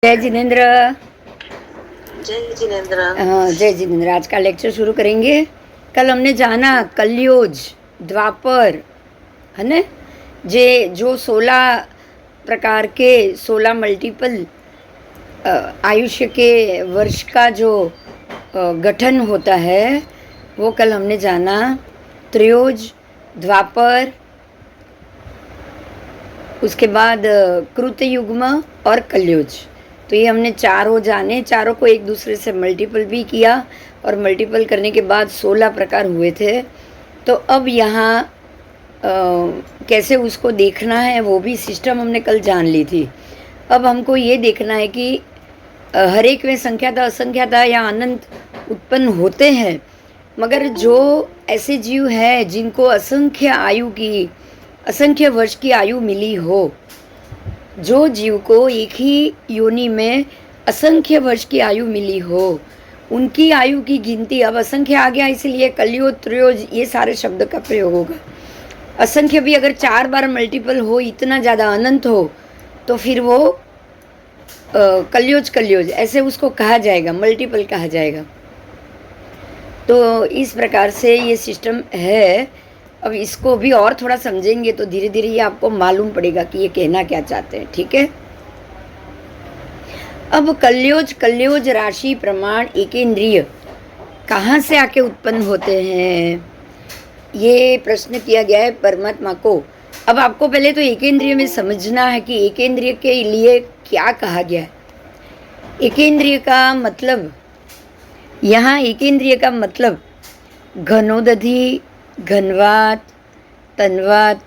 जय जिनेन्द्र। जय जिनेन्द्र। हाँ, जय जिनेन्द्र। आज का लेक्चर शुरू करेंगे। कल हमने जाना कलयुग, द्वापर, है ना, जो 16 प्रकार के 16 मल्टीपल आयुष्य के वर्ष का जो गठन होता है वो कल हमने जाना। त्रयोज, द्वापर, उसके बाद कृतयुग्म और कलयुग। तो ये हमने चारों जाने, चारों को एक दूसरे से मल्टीपल भी किया और मल्टीपल करने के बाद 16 प्रकार हुए थे। तो अब यहाँ कैसे उसको देखना है वो भी सिस्टम हमने कल जान ली थी। अब हमको ये देखना है कि हर एक में संख्याता, असंख्याता या अनंत उत्पन्न होते हैं, मगर जो ऐसे जीव हैं जिनको असंख्य वर्ष की आयु मिली हो, जो जीव को एक ही योनि में असंख्य वर्ष की आयु मिली हो, उनकी आयु की गिनती, अब असंख्य आ गया इसलिए कलयुग, त्रयोज, ये सारे शब्द का प्रयोग होगा। असंख्य भी अगर 4 बार मल्टीपल हो, इतना ज़्यादा अनंत हो, तो फिर वो कलयुग ऐसे उसको कहा जाएगा, मल्टीपल कहा जाएगा। तो इस प्रकार से ये सिस्टम है। अब इसको भी और थोड़ा समझेंगे तो धीरे धीरे ये आपको मालूम पड़ेगा कि ये कहना क्या चाहते हैं। ठीक है। अब कलयुग राशि प्रमाण एकेंद्रिय कहाँ से आके उत्पन्न होते हैं, ये प्रश्न किया गया है परमात्मा को। अब आपको पहले तो एकेंद्रिय में समझना है कि एकेंद्रिय के लिए क्या कहा गया है। एकेंद्रिय का मतलब, यहाँ एकेंद्रिय का मतलब घनोदधि, घनवात, तन्वात,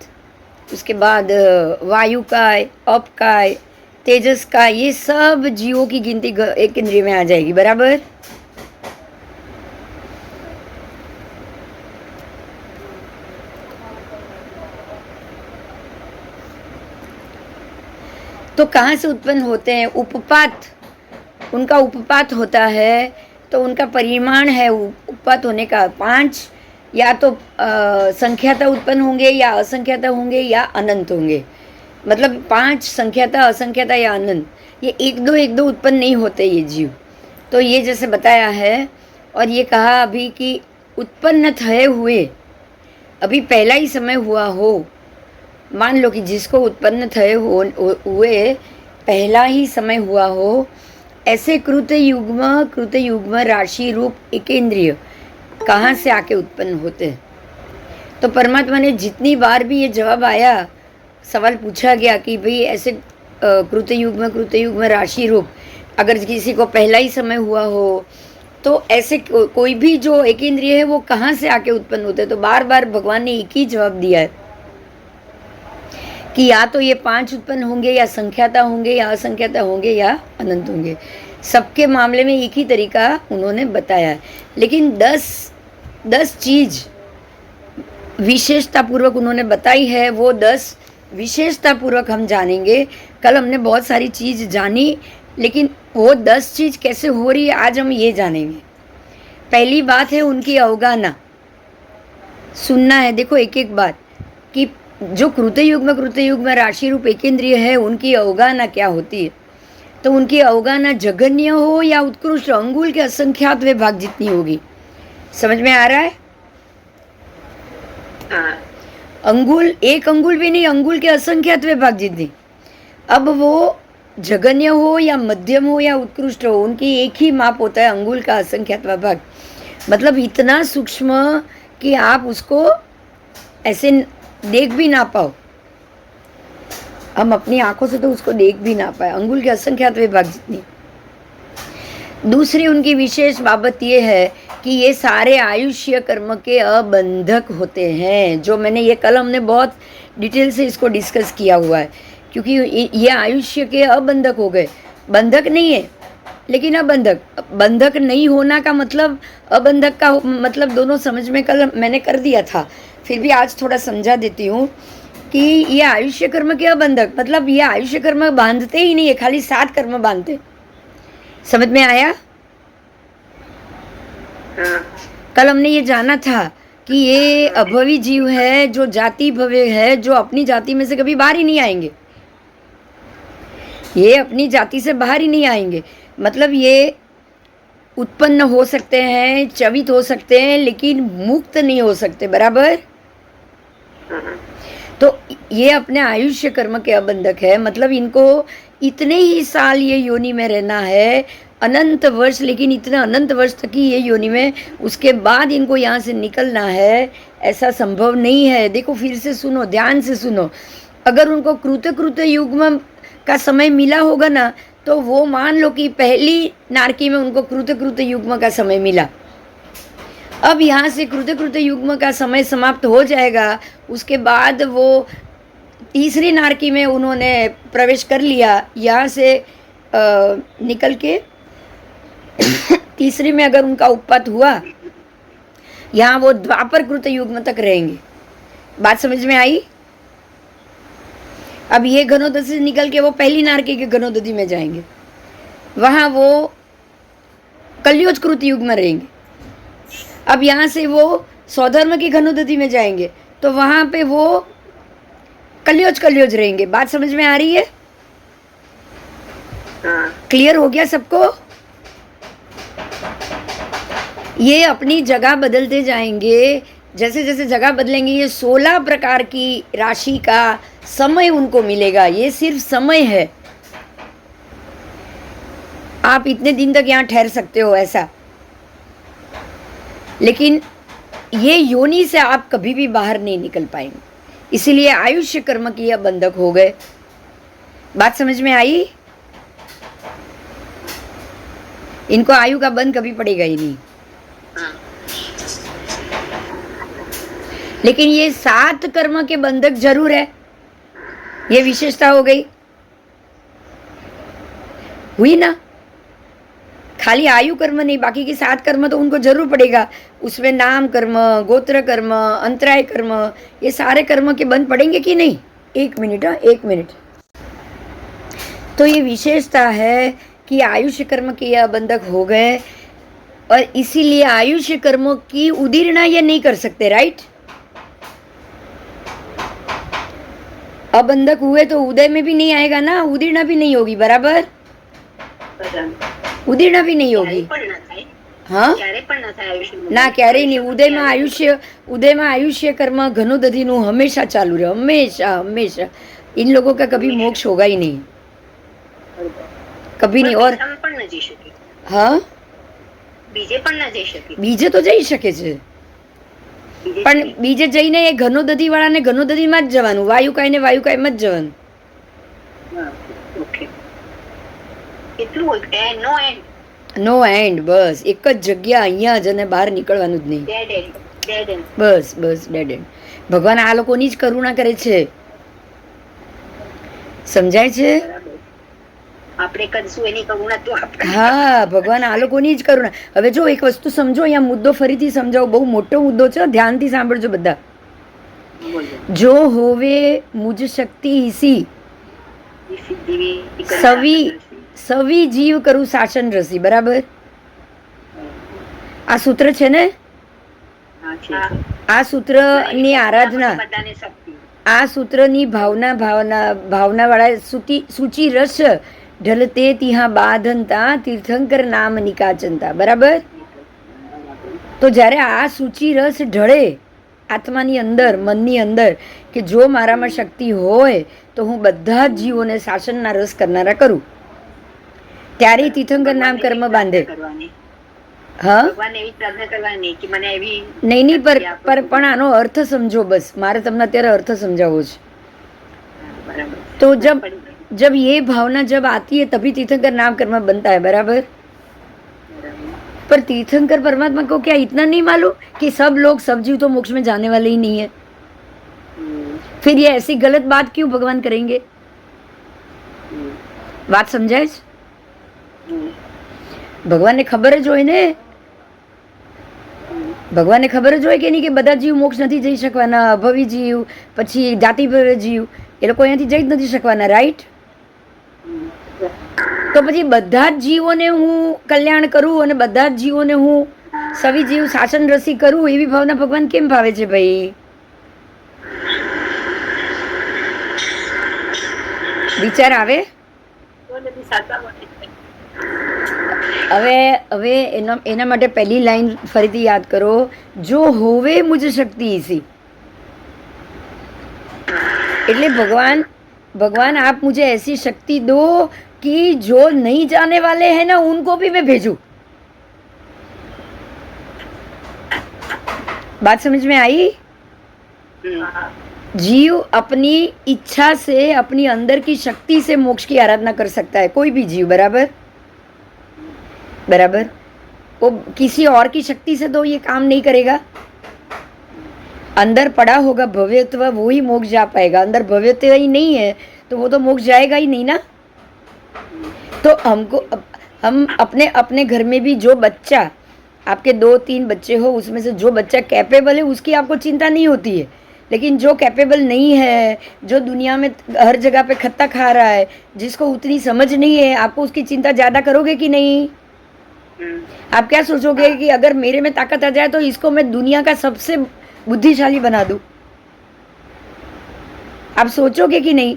उसके बाद वायुकाय, अपकाय, तेजस का, ये सब जीवों की गिनती एक इंद्रिय में आ जाएगी। बराबर। तो कहाँ से उत्पन्न होते हैं? उपपात, उनका उपपात होता है, तो उनका परिमाण है उपपात होने का 5, या तो संख्याता उत्पन्न होंगे या असंख्याता होंगे या अनंत होंगे। मतलब 5 संख्याता, असंख्याता या अनंत, ये एक दो उत्पन्न नहीं होते ये जीव। तो ये जैसे बताया है, और ये कहा अभी कि उत्पन्न थे हुए, अभी पहला ही समय हुआ हो, मान लो कि जिसको उत्पन्न थे हुए पहला ही समय हुआ हो, ऐसे कृतयुग्म राशि रूप एकेंद्रिय कहाँ से आके उत्पन्न होते हैं। तो परमात्मा ने जितनी बार भी ये जवाब आया, सवाल पूछा गया कि भाई ऐसे कृतयुग्म राशि रूप, अगर किसी को पहला ही समय हुआ हो, तो ऐसे कोई भी जो एकेंद्रिय है वो कहाँ से आके उत्पन्न होते हैं। तो बार बार भगवान ने एक ही जवाब दिया है कि या तो ये 5 उत्पन्न होंगे, या संख्याता होंगे, या असंख्याता होंगे, या अनंत होंगे। सबके मामले में एक ही तरीका उन्होंने बताया है, लेकिन 10 चीज विशेषता पूर्वक उन्होंने बताई है। वो 10 विशेषता पूर्वक हम जानेंगे। कल हमने बहुत सारी चीज जानी, लेकिन वो 10 चीज कैसे हो रही है आज हम ये जानेंगे। पहली बात है उनकी अवगाहना, सुनना है। देखो एक एक बात कि जो कृतयुग्म राशि रूप एकेंद्रिय है, उनकी अवगाहना क्या होती है। तो उनकी अवगाहना जघन्य हो या उत्कृष्ट, अंगुल के असंख्यात वे भाग जितनी होगी। समझ में आ रहा है? अंगुल, एक अंगुल भी नहीं, अंगुल के असंख्यात वे भाग जितनी। अब वो जघन्य हो या मध्यम हो या उत्कृष्ट हो, उनकी एक ही माप होता है, अंगुल का असंख्यात भाग। मतलब इतना सूक्ष्म कि आप उसको ऐसे देख भी ना पाओ, हम अपनी आंखों से तो उसको देख भी ना पाए, अंगुल के असंख्यात विभाग जितनी। दूसरी उनकी विशेष बाबत ये है कि ये सारे आयुष्य कर्म के अबंधक होते हैं। जो मैंने ये कल हमने बहुत डिटेल से इसको डिस्कस किया हुआ है, क्योंकि ये आयुष्य के अबंधक हो गए। बंधक नहीं है लेकिन अबंधक। बंधक नहीं होना का मतलब, अबंधक का मतलब दोनों समझ में कल मैंने कर दिया था, फिर भी आज थोड़ा समझा देती हूँ कि ये आयुष्य कर्म के अबंधक, मतलब ये आयुष्य कर्म बांधते ही नहीं है, खाली 7 कर्म बांधते। समझ में आया? हाँ। कल हमने ये जाना था कि ये अभवी जीव है, जो जाति भव्य है, जो अपनी जाति में से कभी बाहर ही नहीं आएंगे। ये अपनी जाति से बाहर ही नहीं आएंगे। मतलब ये उत्पन्न हो सकते हैं, चवित हो सकते हैं, लेकिन मुक्त नहीं हो सकते, बराबर। तो ये अपने आयुष्य कर्म के अबंधक है। मतलब इनको इतने ही साल ये योनि में रहना है, अनंत वर्ष, लेकिन इतने अनंत वर्ष तक ही ये योनि में, उसके बाद इनको यहाँ से निकलना है, ऐसा संभव नहीं है। देखो फिर से सुनो, ध्यान से सुनो। अगर उनको कृत्य युग्म का समय मिला होगा ना, तो वो मान लो कि पहली नारकी में उनको कृत्य युग्म का समय मिला। अब यहाँ से कृत्य युग्म का समय समाप्त हो जाएगा, उसके बाद वो तीसरी नारकी में उन्होंने प्रवेश कर लिया। यहाँ से निकल के तीसरी में अगर उनका उपपात हुआ, यहाँ वो द्वापर कृत युग्म तक रहेंगे। बात समझ में आई? अब ये घनोदधी से निकल के वो पहली नारकी के घनोदधी में जाएंगे, वहाँ वो कलयोज कृत युग में रहेंगे। अब यहाँ से वो सौधर्म की घनोदधी में जाएंगे, तो वहाँ पे वो कलयोज रहेंगे। बात समझ में आ रही है? क्लियर हो गया सबको? ये अपनी जगह बदलते जाएंगे। जैसे जैसे जगह बदलेंगे, ये 16 प्रकार की राशि का समय उनको मिलेगा। ये सिर्फ समय है। आप इतने दिन तक यहाँ ठहर सकते हो ऐसा, लेकिन ये योनि से आप कभी भी बाहर नहीं निकल पाएंगे। इसीलिए आयुष्य कर्म की यह बंधक हो गए। बात समझ में आई? इनको आयु का बंध कभी पड़ेगा ही नहीं। लेकिन ये 7 कर्म के बंधक जरूर है। ये विशेषता हो गई, हुई ना? खाली आयु कर्म नहीं, बाकी के 7 कर्म तो उनको जरूर पड़ेगा। उसमें नाम कर्म, गोत्र कर्म, अंतराय कर्म, ये सारे कर्म के बंध पड़ेंगे कि नहीं? 1 मिनट, 1 मिनट। तो ये विशेषता है कि आयुष्य कर्म के यह बंधक हो गए, और इसीलिए आयुष्य कर्मों की उदीर्णा ये नहीं कर सकते, राइट? अबंधक हुए तो उदय में भी नहीं आएगा ना, उदीर्णा भी नहीं होगी, बराबर? उदीर्णा भी नहीं होगी। हाँ ना, क्यारे नहीं। उदय में आयुष्य कर्म घनोदधी नु हमेशा चालू रहे, हमेशा हमेशा। इन लोगों का कभी मोक्ष होगा ही नहीं, कभी नहीं। और हाँ, बीजे तो જઈ શકે છે, પણ બીજે જઈને એ ઘનોદધી વાળાને ઘનોદધીમાં જ જવાનું, વાયુકાયને વાયુકાયમાં જ જવાનું. નો એન્ડ, બસ એક જ જગ્યા અહીંયા જ, અને બહાર નીકળવાનું જ નહીં. બસ બસ ડેડ એન્ડ. ભગવાન આ લોકોની જ કરુણા કરે છે, સમજાય છે? હા, ભગવાન આ લોકોની જ કરુણા. હવે જો એક વસ્તુ સમજો, અહીંયા મુદ્દો ફરીથી સમજાવો, બહુ મોટો મુદ્દો છે, ધ્યાનથી સાંભળજો બધા. જો હોવે મુજ શક્તિ હિસી, સવી જીવ કરું શાસન રસી, બરાબર? આ સૂત્ર છે ને? આ સૂત્રની આરાધના, આ સૂત્રની ભાવના વાળા સૂચિ રસ ઢલતે તિહા બાધનતા તીર્થંકર નામ નિકાચનતા, બરાબર? તો જ્યારે આ સૂચિ રસ ઢળે આત્માની અંદર, મનની અંદર, કે જો મારામાં શક્તિ હોય તો હું બધા જ જીવોને શાસનના રસ કરનારા કરું, ત્યારે તીર્થંકર નામ કર્મ બાંધે. હા નહીં, પણ આનો અર્થ સમજો. બસ મારે તમને અત્યારે અર્થ સમજાવવો છે. तो जब ये भावना जब आती है तभी तीर्थंकर नाम कर्म बनता है, बराबर? पर तीर्थंकर परमात्मा को क्या इतना नहीं मालूम कि सब लोग, सब जीव तो मोक्ष में जाने वाले ही नहीं है? फिर ये ऐसी गलत बात क्यों भगवान करेंगे? बात समझाए? भगवान ने खबर ज होय ने, भगवान ने खबर ज होय के नहीं कि બધા જીવ મોક્ષ નથી જઈ શકવાના, અભવી જીવ, પછી જાતિભવ જીવ, એ લોકો અહીંયાથી જઈ જ નથી શકવાના, રાઈટ? તો પછી બધા જ જીવોને હું કલ્યાણ કરું અને બધા જ જીવોને હું સવી જીવ શાસન રસી કરું, એવી ભાવના ભગવાન કેમ ભાવે છે ભાઈ? વિચાર આવે? નથી સાચા માટે હવે હવે એના માટે પહેલી લાઈન ફરીથી યાદ કરો, જો હોવે મુझ શક્તિ इसी. એટલે भगवान आप मुझे ऐसी शक्ति दो कि जो नहीं जाने वाले हैं ना उनको भी मैं भेजूं. बात समझ में आई? जीव अपनी इच्छा से, अपनी अंदर की शक्ति से मोक्ष की आराधना कर सकता है, कोई भी जीव. बराबर बराबर. वो किसी और की शक्ति से तो ये काम नहीं करेगा. अंदर पड़ा होगा भव्यत्व, वो ही मोक्ष जा पाएगा. अंदर भव्यत्व ही नहीं है तो वो तो मोक्ष जाएगा ही नहीं ना. तो हम अपने अपने घर में भी जो बच्चा, आपके 2-3 बच्चे हो, उसमें से जो बच्चा कैपेबल है उसकी आपको चिंता नहीं होती है. लेकिन जो कैपेबल नहीं है, जो दुनिया में हर जगह पे खत्ता खा रहा है, जिसको उतनी समझ नहीं है, आपको उसकी चिंता ज़्यादा करोगे कि नहीं? आप क्या सोचोगे कि अगर मेरे में ताकत आ जाए तो इसको मैं दुनिया का सबसे बुद्धिशाली बना दूं? आप सोचोगे कि नहीं?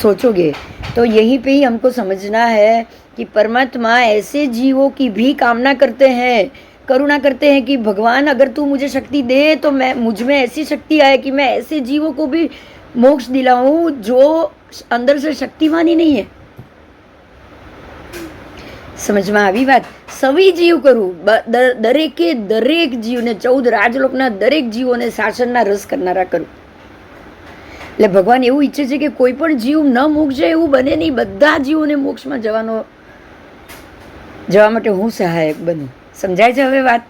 सोचोगे. तो यहीं पे ही हमको समझना है कि परमात्मा ऐसे जीवों की भी कामना करते हैं, करुणा करते हैं कि भगवान अगर तू मुझे शक्ति दे तो मैं, मुझ में ऐसी शक्ति आए कि मैं ऐसे जीवों को भी मोक्ष दिलाऊं जो अंदर से शक्तिवान ही नहीं है. સમજમાં આવી વાત? સવી જીવ કરું, દરેકે દરેક જીવને, 14 રાજલોકના દરેક જીવોને શાસનના રસ કરનારા કરું. એટલે ભગવાન એવું ઈચ્છે છે કે કોઈ પણ જીવ ન મોક્ષ જાય એવું બને નહીં. બધા જીવોને મોક્ષમાં જવા માટે હું સહાયક બનું. સમજાય છે હવે વાત?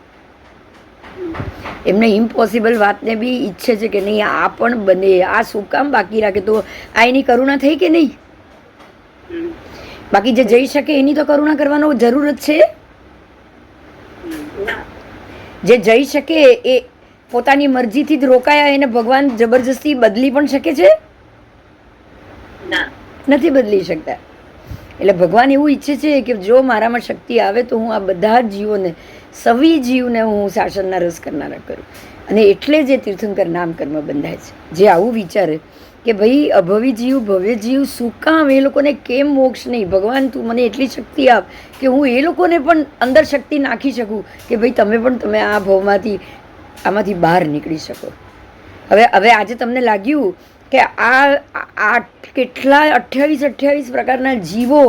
એમને ઇમ્પોસિબલ વાતને બી ઈચ્છે છે કે નહીં આ પણ બને. આ શું કામ બાકી રાખે? તો આ એની કરુણા થઈ કે નહીં? બાકી જે જઈ શકે એની તો કરુણા કરવાનો જરૂરત છે. જે જઈ શકે એ પોતાની મરજીથી જ રોકાયા, એને ભગવાન જબરજસ્તી બદલી પણ શકે છે? નથી બદલી શકતા. એટલે ભગવાન એવું ઈચ્છે છે કે જો મારામાં શક્તિ આવે તો હું આ બધા જ જીવોને, સવી જીવને હું શાસનના રસ કરનારા કરું. અને એટલે જે તીર્થંકર નામ કર્મ બંધાય છે, જે આવું વિચારે કે ભાઈ અભવી જીવ, ભવ્ય જીવ શું કામ, એ લોકોને કેમ મોક્ષ નહીં? ભગવાન તું મને એટલી શક્તિ આપ કે હું એ લોકોને પણ અંદર શક્તિ નાખી શકું કે ભાઈ તમે આ ભવમાંથી, આમાંથી બહાર નીકળી શકો. હવે આજે તમને લાગ્યું કે આ કેટલા 28 પ્રકારના જીવો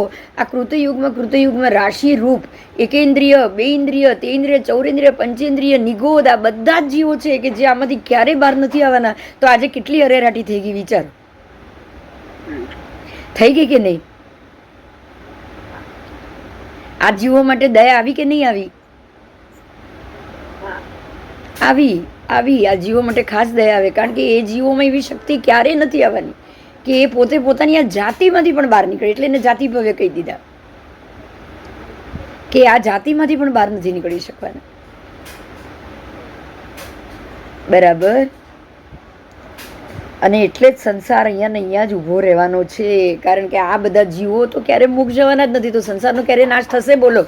આ કૃતયુગમાં રાશિ રૂપ, એકેન્દ્રિય, 2 ઇન્દ્રિય, 3 ઇન્દ્રિય, 4 ઇન્દ્રિય, પંચેન્દ્રિય, નિગોદ, આ બધા જ જીવો છે કે જે આમાંથી ક્યારેય બહાર નથી આવવાના. તો આજે કેટલી અરેરાટી થઈ ગઈ વિચાર? થઈ ગઈ કે નહીં? આ જીવો માટે દયા આવી કે નહીં આવી? આવી. આ જીવો માટે ખાસ દયા આવે, કારણ કે એ જીવોમાં એવી શક્તિ ક્યારેય નથી આવવાની કે એ પોતે પોતાની આ જાતિમાંથી પણ બહાર નીકળે. એટલે એને જાતિ ભવ્ય કહી દીધા કે આ જાતિમાંથી પણ બહાર નથી નીકળી શકવાના. બરાબર. અને એટલે જ સંસાર અહીંયા ને અહીંયા જ ઊભો રહેવાનો છે, કારણ કે આ બધા જીવો તો ક્યારે મોક્ષ જવાના જ નથી. તો સંસારનો ક્યારે નાશ થશે? બોલો.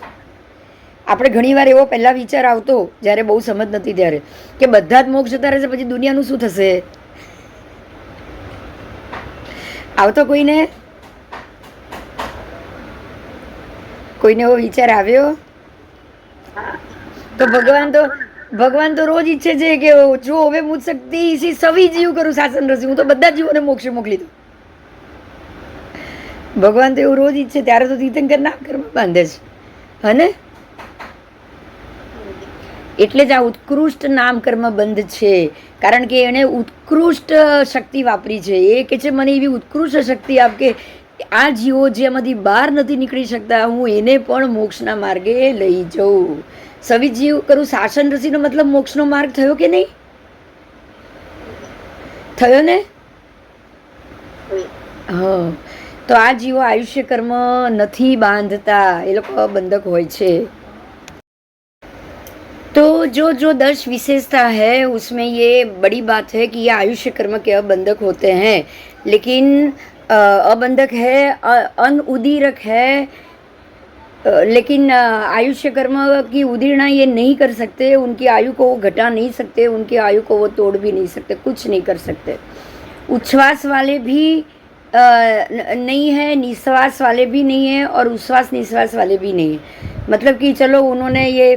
આપણે ઘણીવાર એવો પહેલાં વિચાર આવતો જ્યારે બહુ સમજ નથી ત્યારે કે બધા જ મોક્ષ જતા રહેશે, પછી દુનિયાનું શું થશે? આવતો કોઈને એવો વિચાર આવ્યો? તો ભગવાન તો રોજ ઈચ્છે છે કે જો હવે મુझ શક્તિ ઇસી સવી જીવ કરું શાસન રસી, હું તો બધા જીવોને મોક્ષે મોકલી દઉં. ભગવાન તો એવું રોજ ઈચ્છે, ત્યારે તો તીર્થંકર નામ કર્મ બાંધે છે. હને? એટલે જ આ ઉત્કૃષ્ટ નામ કર્મ બંધ છે, કારણ કે એણે ઉત્કૃષ્ટ શક્તિ વાપરી છે. એ કે છે મને એવી ઉત્કૃષ્ટ શક્તિ આપ કે આ જીવો જેમાંથી બહાર નથી નીકળી શકતા, હું એને પણ મોક્ષના માર્ગે લઈ જાઉં. સવી જીવ કરું શાસન રસીનો મતલબ મોક્ષનો માર્ગ થયો કે નહીં? થયો ને? હા. તો આ જીવો આયુષ્ય કર્મ નથી બાંધતા, એ લોકો બંધક હોય છે. तो जो 10 विशेषता है उसमें ये बड़ी बात है कि ये आयुष्य कर्म के अबंधक होते हैं, लेकिन अबंधक है, अनुदीरक है, लेकिन आयुष्य कर्म की उदीर्णा ये नहीं कर सकते, उनकी आयु को वो घटा नहीं सकते, उनकी आयु को वो तोड़ भी नहीं सकते, कुछ नहीं कर सकते. उच्छ्वास वाले भी नहीं है, निश्वास वाले भी नहीं है और उच्छ्वास निश्वास वाले भी नहीं है। मतलब कि चलो उन्होंने ये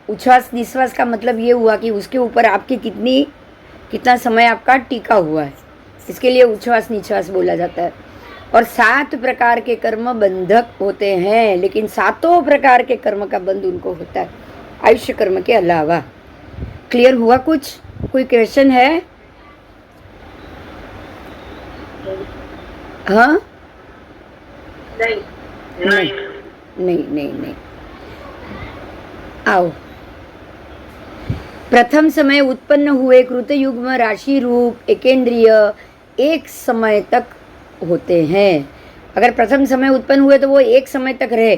उच्छ्वास निश्वास का मतलब ये हुआ कि उसके ऊपर आपकी कितना समय आपका टिका हुआ है, इसके लिए उच्छ्वास निश्वास बोला जाता है। और 7 प्रकार के कर्म बंधक होते हैं, लेकिन 7 प्रकार के कर्म का बंध उनको होता है आयुष्य कर्म के अलावा। क्लियर हुआ? कुछ कोई क्वेश्चन है? हाँ, नहीं नहीं नहीं नहीं नहीं। आओ, प्रथम समय उत्पन्न हुए कृतयुग्म राशि रूप एकेंद्रिय एक समय तक होते हैं। अगर प्रथम समय उत्पन्न हुए तो वो एक समय तक रहे,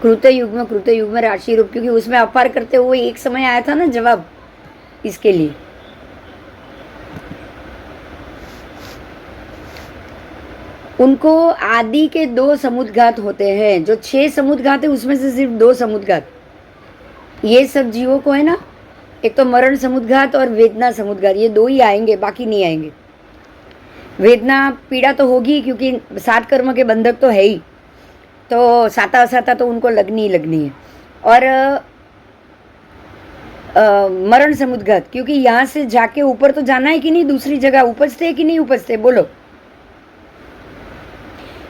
कृतयुग्म राशि रूप, क्योंकि उसमें अपार करते हुए एक समय आया था ना जवाब, इसके लिए। उनको आदि के 2 समुद्घात होते हैं। जो 6 समुद्घात है उसमें से सिर्फ 2 समुद्घात ये सब जीवों को है ना, एक तो मरण समुद्घात और वेदना समुद्घात, ये 2 ही आएंगे, बाकी नहीं आएंगे। वेदना पीड़ा तो होगी क्योंकि 7 कर्म के बंधक तो है ही, तो साता असाता तो उनको लगनी है। और मरण समुद्घात, क्योंकि यहाँ से जाके ऊपर तो जाना है कि नहीं, दूसरी जगह उपजते है कि नहीं उपजते, बोलो।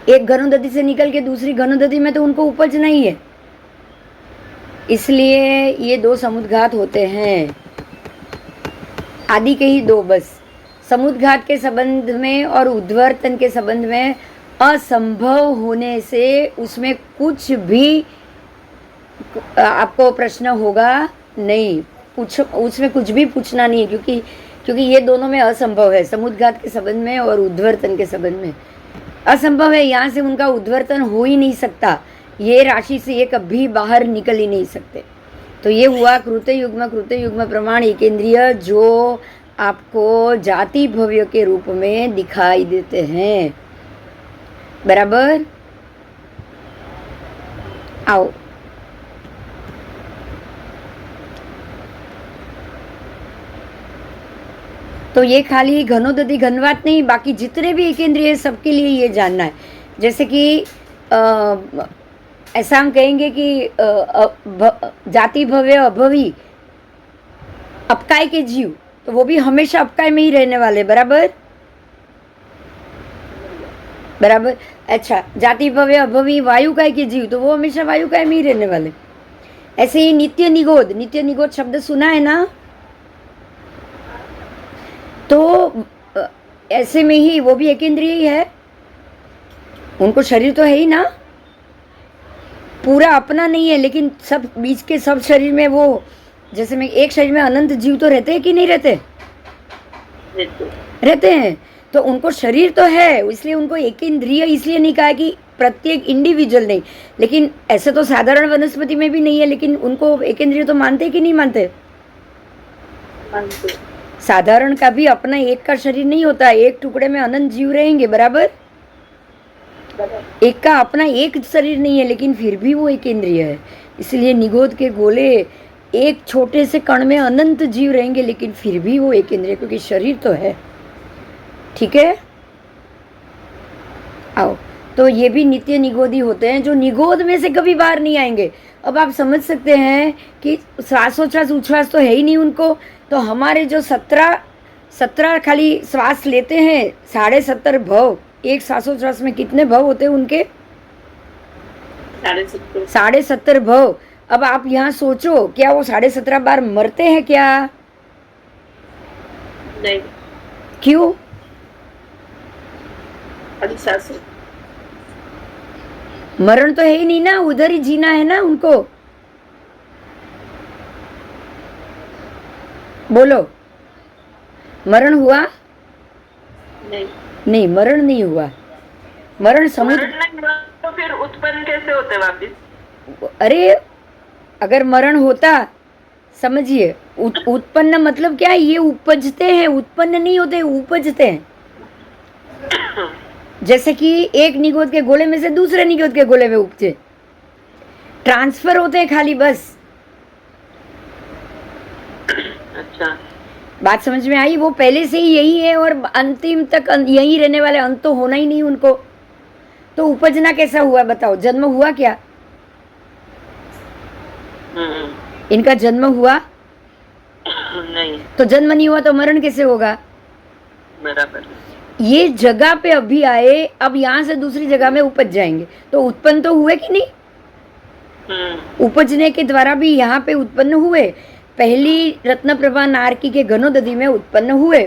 एक घनोदधि से निकल के दूसरी घनोदधि में तो उनको उपजना ही है, इसलिए ये 2 समुद्घात होते हैं। आदि के ही 2 बस। समुद्घात के संबंध में और उद्वर्तन के संबंध में असंभव होने से उसमें कुछ भी आपको प्रश्न होगा नहीं, उसमें कुछ भी पूछना नहीं है, क्योंकि ये दोनों में असंभव है। समुद्घात के संबंध में और उद्वर्तन के संबंध में असंभव है, यहाँ से उनका उद्वर्तन हो ही नहीं सकता, ये राशि से ये कभी बाहर निकल ही नहीं सकते। तो ये हुआ कृतयुग्म प्रमाण एकेंद्रिय, जो आपको जाति भव्य के रूप में दिखाई देते हैं। बराबर? आओ, तो ये खाली घनोदधि घनवात नहीं, बाकी जितने भी एकेंद्रिय है सबके लिए ये जानना है। जैसे कि ऐसा हम कहेंगे कि जाति भव्य अभवी अपकाय के जीव, तो वो भी हमेशा अपकाय में ही रहने वाले। बराबर? बराबर। अच्छा, जाति भव्य अभवी वायुकाय के जीव, तो वो हमेशा वायुकाय में ही रहने वाले। ऐसे ही नित्य निगोद शब्द सुना है ना, तो ऐसे में ही वो भी एकेंद्रिय ही है, उनको शरीर तो है ही ना, पूरा अपना नहीं है, लेकिन सब बीच के सब शरीर में वो, जैसे में एक शरीर में अनंत जीव तो रहते हैं कि नहीं रहते? रहते हैं। तो उनको शरीर तो है, इसलिए उनको एकेंद्रिय इसलिए नहीं कहा कि प्रत्येक इंडिविजुअल नहीं, लेकिन ऐसे तो साधारण वनस्पति में भी नहीं है, लेकिन उनको एकेंद्रिय तो मानते कि नहीं मानते? साधारण का भी अपना एक का शरीर नहीं होता, एक टुकड़े में अनंत जीव रहेंगे। बराबर? एक का अपना एक शरीर नहीं है, लेकिन फिर भी वो एकेंद्रिय है। इसलिए निगोद के गोले एक छोटे से कण में अनंत जीव रहेंगे, लेकिन फिर भी वो एकेंद्रिय, क्योंकि शरीर तो है। ठीक है? आओ, तो ये भी नित्य निगोदी होते हैं, जो निगोद में से कभी बाहर नहीं आएंगे। अब आप समझ सकते हैं कि श्वासोच्छ्वास उच्छ्वास तो है ही नहीं उनको, तो हमारे जो 17 खाली श्वास लेते हैं, 17.5 भव, एक श्वासोच्छ्वास में कितने भव होते हैं उनके? 17.5 भव। अब आप यहाँ सोचो, क्या वो 17.5 बार मरते हैं क्या? नहीं। क्यों? मरण तो है ही नहीं ना, उधर ही जीना है ना उनको। बोलो, मरण हुआ? नहीं, मरण नहीं हुआ। मरण समुद्र, तो फिर उत्पन्न कैसे होते वापिस? अरे अगर मरण होता, समझिए, उत्पन्न मतलब क्या है? ये उपजते हैं, उत्पन्न नहीं होते, उपजते हैं। जैसे कि एक निगोद के गोले में से दूसरे निगोद के गोले में उपजे, ट्रांसफर होते हैं खाली, बस। अच्छा। बात समझ में आई? वो पहले से ही यही है और अंतिम तक यही रहने वाले, अंत तो होना ही नहीं उनको। तो उपजना कैसा हुआ बताओ? जन्म हुआ क्या? इनका जन्म हुआ नहीं। तो जन्म नहीं हुआ तो मरण कैसे होगा? बराबर। ये जगह पे अभी आए, अब यहाँ से दूसरी जगह में उपज जाएंगे, तो उत्पन्न तो हुए कि नहीं? उपजने के द्वारा भी यहाँ पे उत्पन्न हुए। पहली रत्नप्रभा नारकी के घनोदधि में उत्पन्न हुए।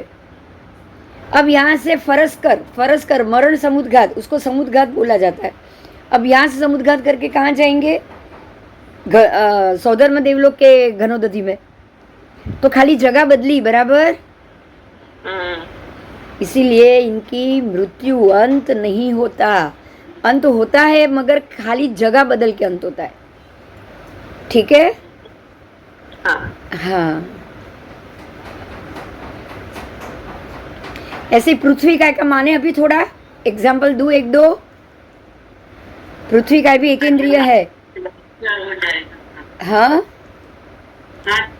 अब यहाँ से फरस कर मरण समुद्घात, उसको समुद्घात बोला जाता है। अब यहाँ से समुद्घात करके कहाँ जाएंगे? सौधर्म देवलोक के घनोदधि में। तो खाली जगह बदली, बराबर। इसीलिए इनकी मृत्यु अंत नहीं होता, अंत होता है मगर खाली जगह बदल के अंत होता है। ठीक है? हाँ। ऐसे पृथ्वी काय का माने अभी थोड़ा एग्जाम्पल दू, एक दो। पृथ्वी काय भी एक इंद्रिय है। हाँ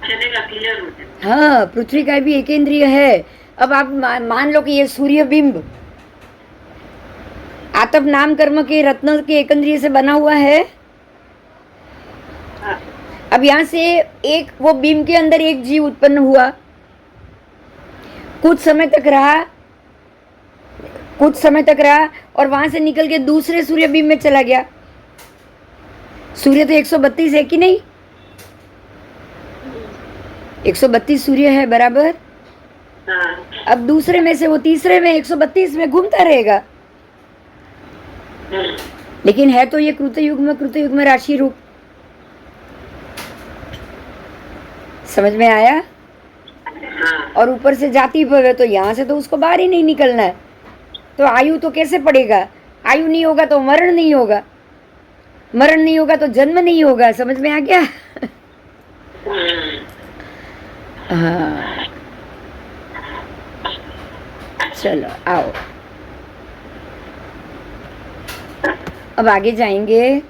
चलेगा, क्लियर हो जाएगा। हाँ, पृथ्वी काय भी एक इंद्रिय है। अब आप मान लो कि ये सूर्य बिंब आतप नाम कर्म के रत्न के एक इंद्रिय से बना हुआ है। अब यहाँ से एक वो बिंब के अंदर एक जीव उत्पन्न हुआ, कुछ समय तक रहा और वहां से निकल के दूसरे सूर्य बिंब में चला गया। सूर्य तो 132 है कि नहीं? 132 सूर्य है, बराबर। अब दूसरे में से वो तीसरे में 132 में घूमता रहेगा, लेकिन है तो ये कृतयुग्म राशि रूप। समझ में आया? और ऊपर से जाति भव है, तो यहाँ से तो उसको बाहर ही नहीं निकलना है। तो आयु तो कैसे पड़ेगा? आयु नहीं होगा तो मरण नहीं होगा, मरण नहीं होगा तो जन्म नहीं होगा। समझ में आ गया? हाँ, चलो आओ अब आगे जाएंगे।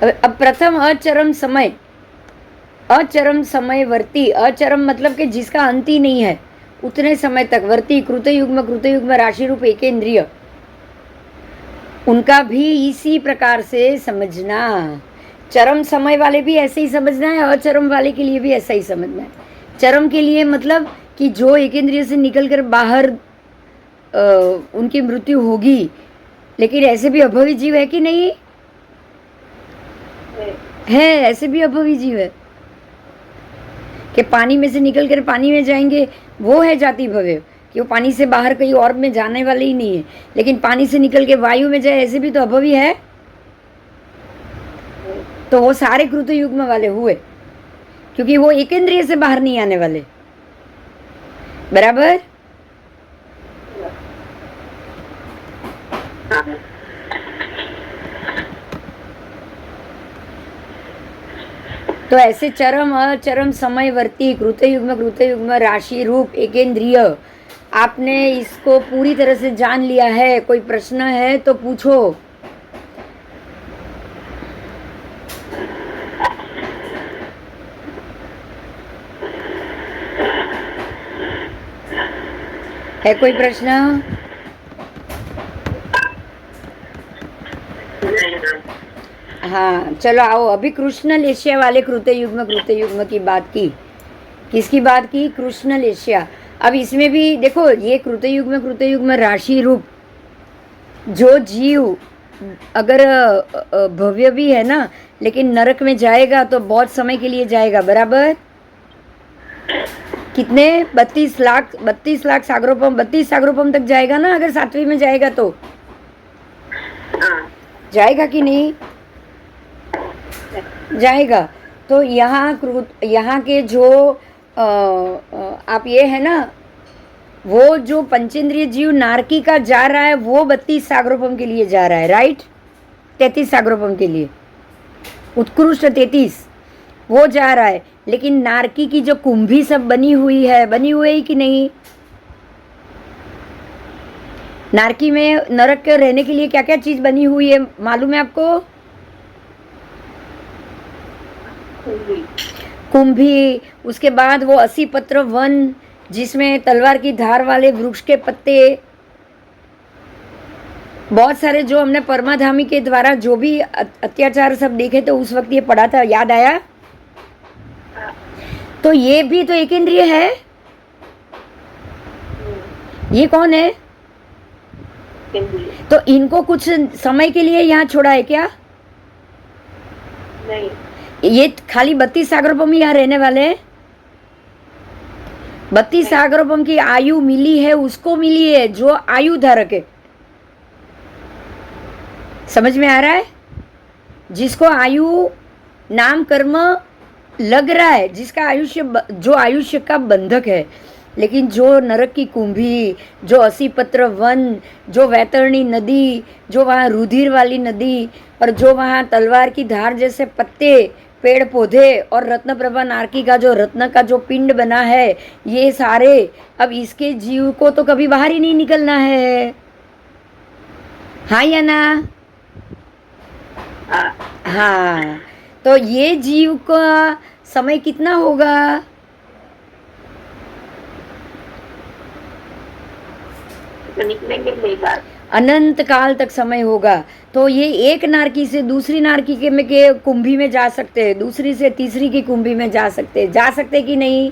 अब प्रथम अचरम समयवर्ती। अचरम मतलब कि जिसका अंत ही नहीं है, उतने समय तक वर्ती कृतयुग्म राशि रूप एकेंद्रिय, उनका भी इसी प्रकार से समझना। चरम समय वाले भी ऐसे ही समझना है, अचरम वाले के लिए भी ऐसा ही समझना है। चरम के लिए मतलब कि जो एकेंद्रिय से निकलकर बाहर उनकी मृत्यु होगी, लेकिन ऐसे भी अभवी जीव है कि नहीं है? ऐसे भी अभवी जीव है कि पानी में से निकलकर पानी में जाएंगे, वो है जाति भव्य, कि वो पानी से बाहर कहीं और में जाने वाले ही नहीं है। लेकिन पानी से निकल के वायु में जाए, ऐसे भी तो अभवी है। तो वो सारे कृतयुग्म वाले हुए, क्योंकि वो एकेंद्रिय से बाहर नहीं आने वाले, बराबर। तो ऐसे चरम अचरम समयवर्ती कृतयुग्म राशि रूप एकेंद्रिय, आपने इसको पूरी तरह से जान लिया है। कोई प्रश्न है तो पूछो। है कोई प्रश्न? हाँ, चलो आओ। अभी कृष्ण लेशिया वाले कृतयुग्म की बात की। किसकी बात की? कृष्ण लेशिया। अब इसमें भी देखो, ये कृतयुग्म राशि रूप जो जीव अगर भव्य भी है ना, लेकिन नरक में जाएगा तो बहुत समय के लिए जाएगा, बराबर। कितने? 32 लाख सागरोपम, 32 सागरोपम तक जाएगा ना, अगर 7वीं में जाएगा तो। जाएगा कि नहीं? जाएगा। तो यहाँ के जो आप ये है ना, वो जो पंचेंद्रिय जीव नारकी का जा रहा है, वो 32 सागरोपम के लिए जा रहा है, राइट। 33 सागरोपम के लिए, उत्कृष्ट 33 वो जा रहा है। लेकिन नारकी की जो कुंभी सब बनी हुई है कि नहीं? नारकी में नरक के रहने के लिए क्या क्या चीज बनी हुई है, मालूम है आपको? कुंभी, उसके बाद वो 80 पत्र वन जिसमें तलवार की धार वाले वृक्ष के पत्ते, बहुत सारे जो हमने परमाधामी के द्वारा जो भी अत्याचार सब देखे तो उस वक्त ये पढ़ा था, याद आया? तो ये भी तो एक इंद्रिय है। ये कौन है? तो इनको कुछ समय के लिए यहाँ छोड़ा है क्या? नहीं, ये खाली 32 सागरोपम यहाँ रहने वाले हैं। 32 सागरोपम की आयु मिली है, उसको मिली है जो आयु धारक है। समझ में आ रहा है? जिसको आयु नाम कर्म लग रहा है, जिसका आयुष्य जो आयुष्य का बंधक है, लेकिन जो नरक की कुंभी, जो 80 पत्र वन, जो वैतरणी नदी, जो वहाँ रुधिर वाली नदी, और जो वहाँ तलवार की धार जैसे पत्ते, पेड़ पौधे, और रत्न प्रभा नारकी का जो रत्न का जो पिंड बना है, ये सारे अब इसके जीव को तो कभी बाहर ही नहीं निकलना है। हाँ या ना? हाँ, तो ये जीव का समय कितना होगा? निकलेंगे नहीं बात। अनंत काल तक समय होगा। तो ये एक नारकी से दूसरी नारकी के कुंभी में जा सकते हैं, दूसरी से तीसरी की कुंभी में जा सकते कि नहीं?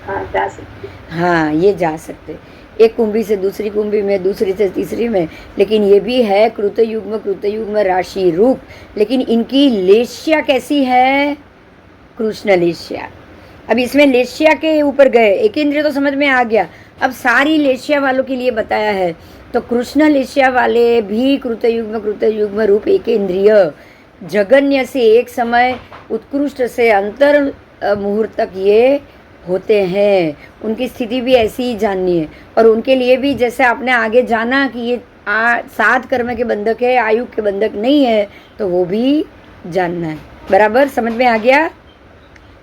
हाँ, जा सकते। हाँ, ये जा सकते, एक कुंभी से दूसरी कुंभी में, दूसरी से तीसरी में। लेकिन ये भी है कृतयुग्म राशि रूप। लेकिन इनकी लेश्या कैसी है? कृष्ण लेश्या। अब इसमें लेश्या के ऊपर गए, एक इंद्रिय तो समझ में आ गया, अब सारी लेश्या वालों के लिए बताया है। तो कृष्ण लेश्या वाले भी कृतयुग्म रूप एक इंद्रिय जगन्य से एक समय उत्कृष्ट से अंतर मुहूर्त तक ये होते हैं। उनकी स्थिति भी ऐसी ही जाननी है। और उनके लिए भी जैसे आपने आगे जाना कि ये 7 कर्म के बंधक है, आयु के बंधक नहीं है, तो वो भी जानना है। बराबर समझ में आ गया?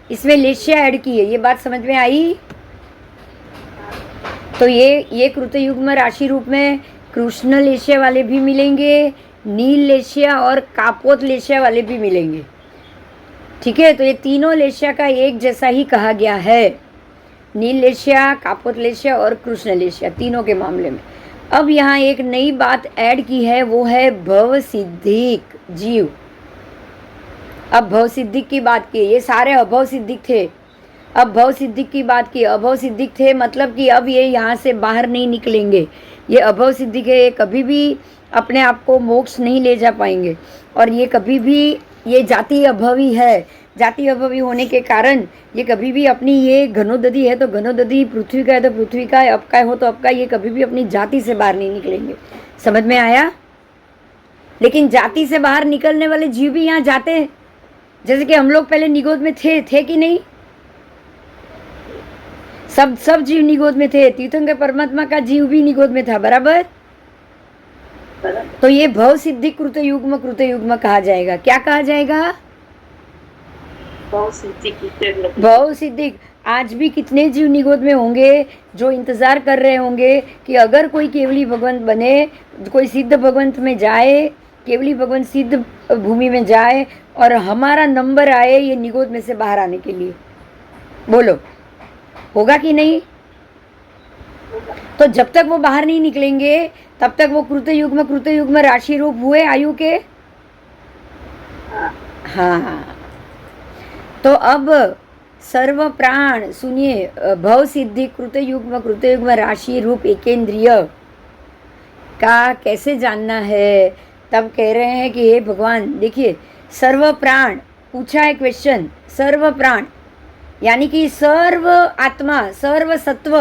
इसमें लेश्या ऐड की है, ये बात समझ में आई? तो ये कृतयुग्म राशि रूप में कृष्ण लेश्या वाले भी मिलेंगे, नील लेश्या और कापोत लेश्या वाले भी मिलेंगे। ठीक है, तो ये तीनों लेश्या का एक जैसा ही कहा गया है, नील लेश्या, कापोत लेश्या और कृष्ण लेश्या, तीनों के मामले में। अब यहाँ एक नई बात ऐड की है, वो है भव सिद्धिक जीव। अब भव सिद्धिक की बात की, ये सारे अभव सिद्धिक थे, अब भव सिद्धिक की बात की। अभव सिद्धिक थे मतलब कि अब ये यहाँ से बाहर नहीं निकलेंगे, ये अभव सिद्धिक है, ये कभी भी अपने आप को मोक्ष नहीं ले जा पाएंगे। और ये कभी भी, ये जाति अभवी है, जाति अभवी होने के कारण ये कभी भी अपनी, ये घनोदधि है तो घनोदधि, पृथ्वी का है तो पृथ्वी का, अब का हो तो अब का, ये कभी भी अपनी जाति से बाहर नहीं निकलेंगे। समझ में आया? लेकिन जाति से बाहर निकलने वाले जीव भी यहाँ जाते हैं, जैसे कि हम लोग पहले निगोद में थे कि नहीं? सब जीव निगोद में थे, तीर्थंकर परमात्मा का जीव भी निगोद में था। बराबर? तो ये भव सिद्धि कृतयुग्म कहा जाएगा। क्या कहा जाएगा? भव सिद्धि। आज भी कितने जीव निगोद में होंगे जो इंतजार कर रहे होंगे कि अगर कोई केवली भगवंत बने, कोई सिद्ध भगवंत में जाए, केवली भगवंत सिद्ध भूमि में जाए और हमारा नंबर आए ये निगोद में से बाहर आने के लिए। बोलो, होगा कि नहीं? तो जब तक वो बाहर नहीं निकलेंगे तब तक वो कृतयुग्म राशि रूप हुए आयु के। हाँ, तो अब सर्व प्राण सुनिए, भव सिद्धि कृतयुग्म राशि रूप एकेंद्रिय का कैसे जानना है? तब कह रहे हैं कि हे भगवान देखिए, सर्व प्राण पूछा है क्वेश्चन, सर्व प्राण यानी कि सर्व आत्मा, सर्व सत्व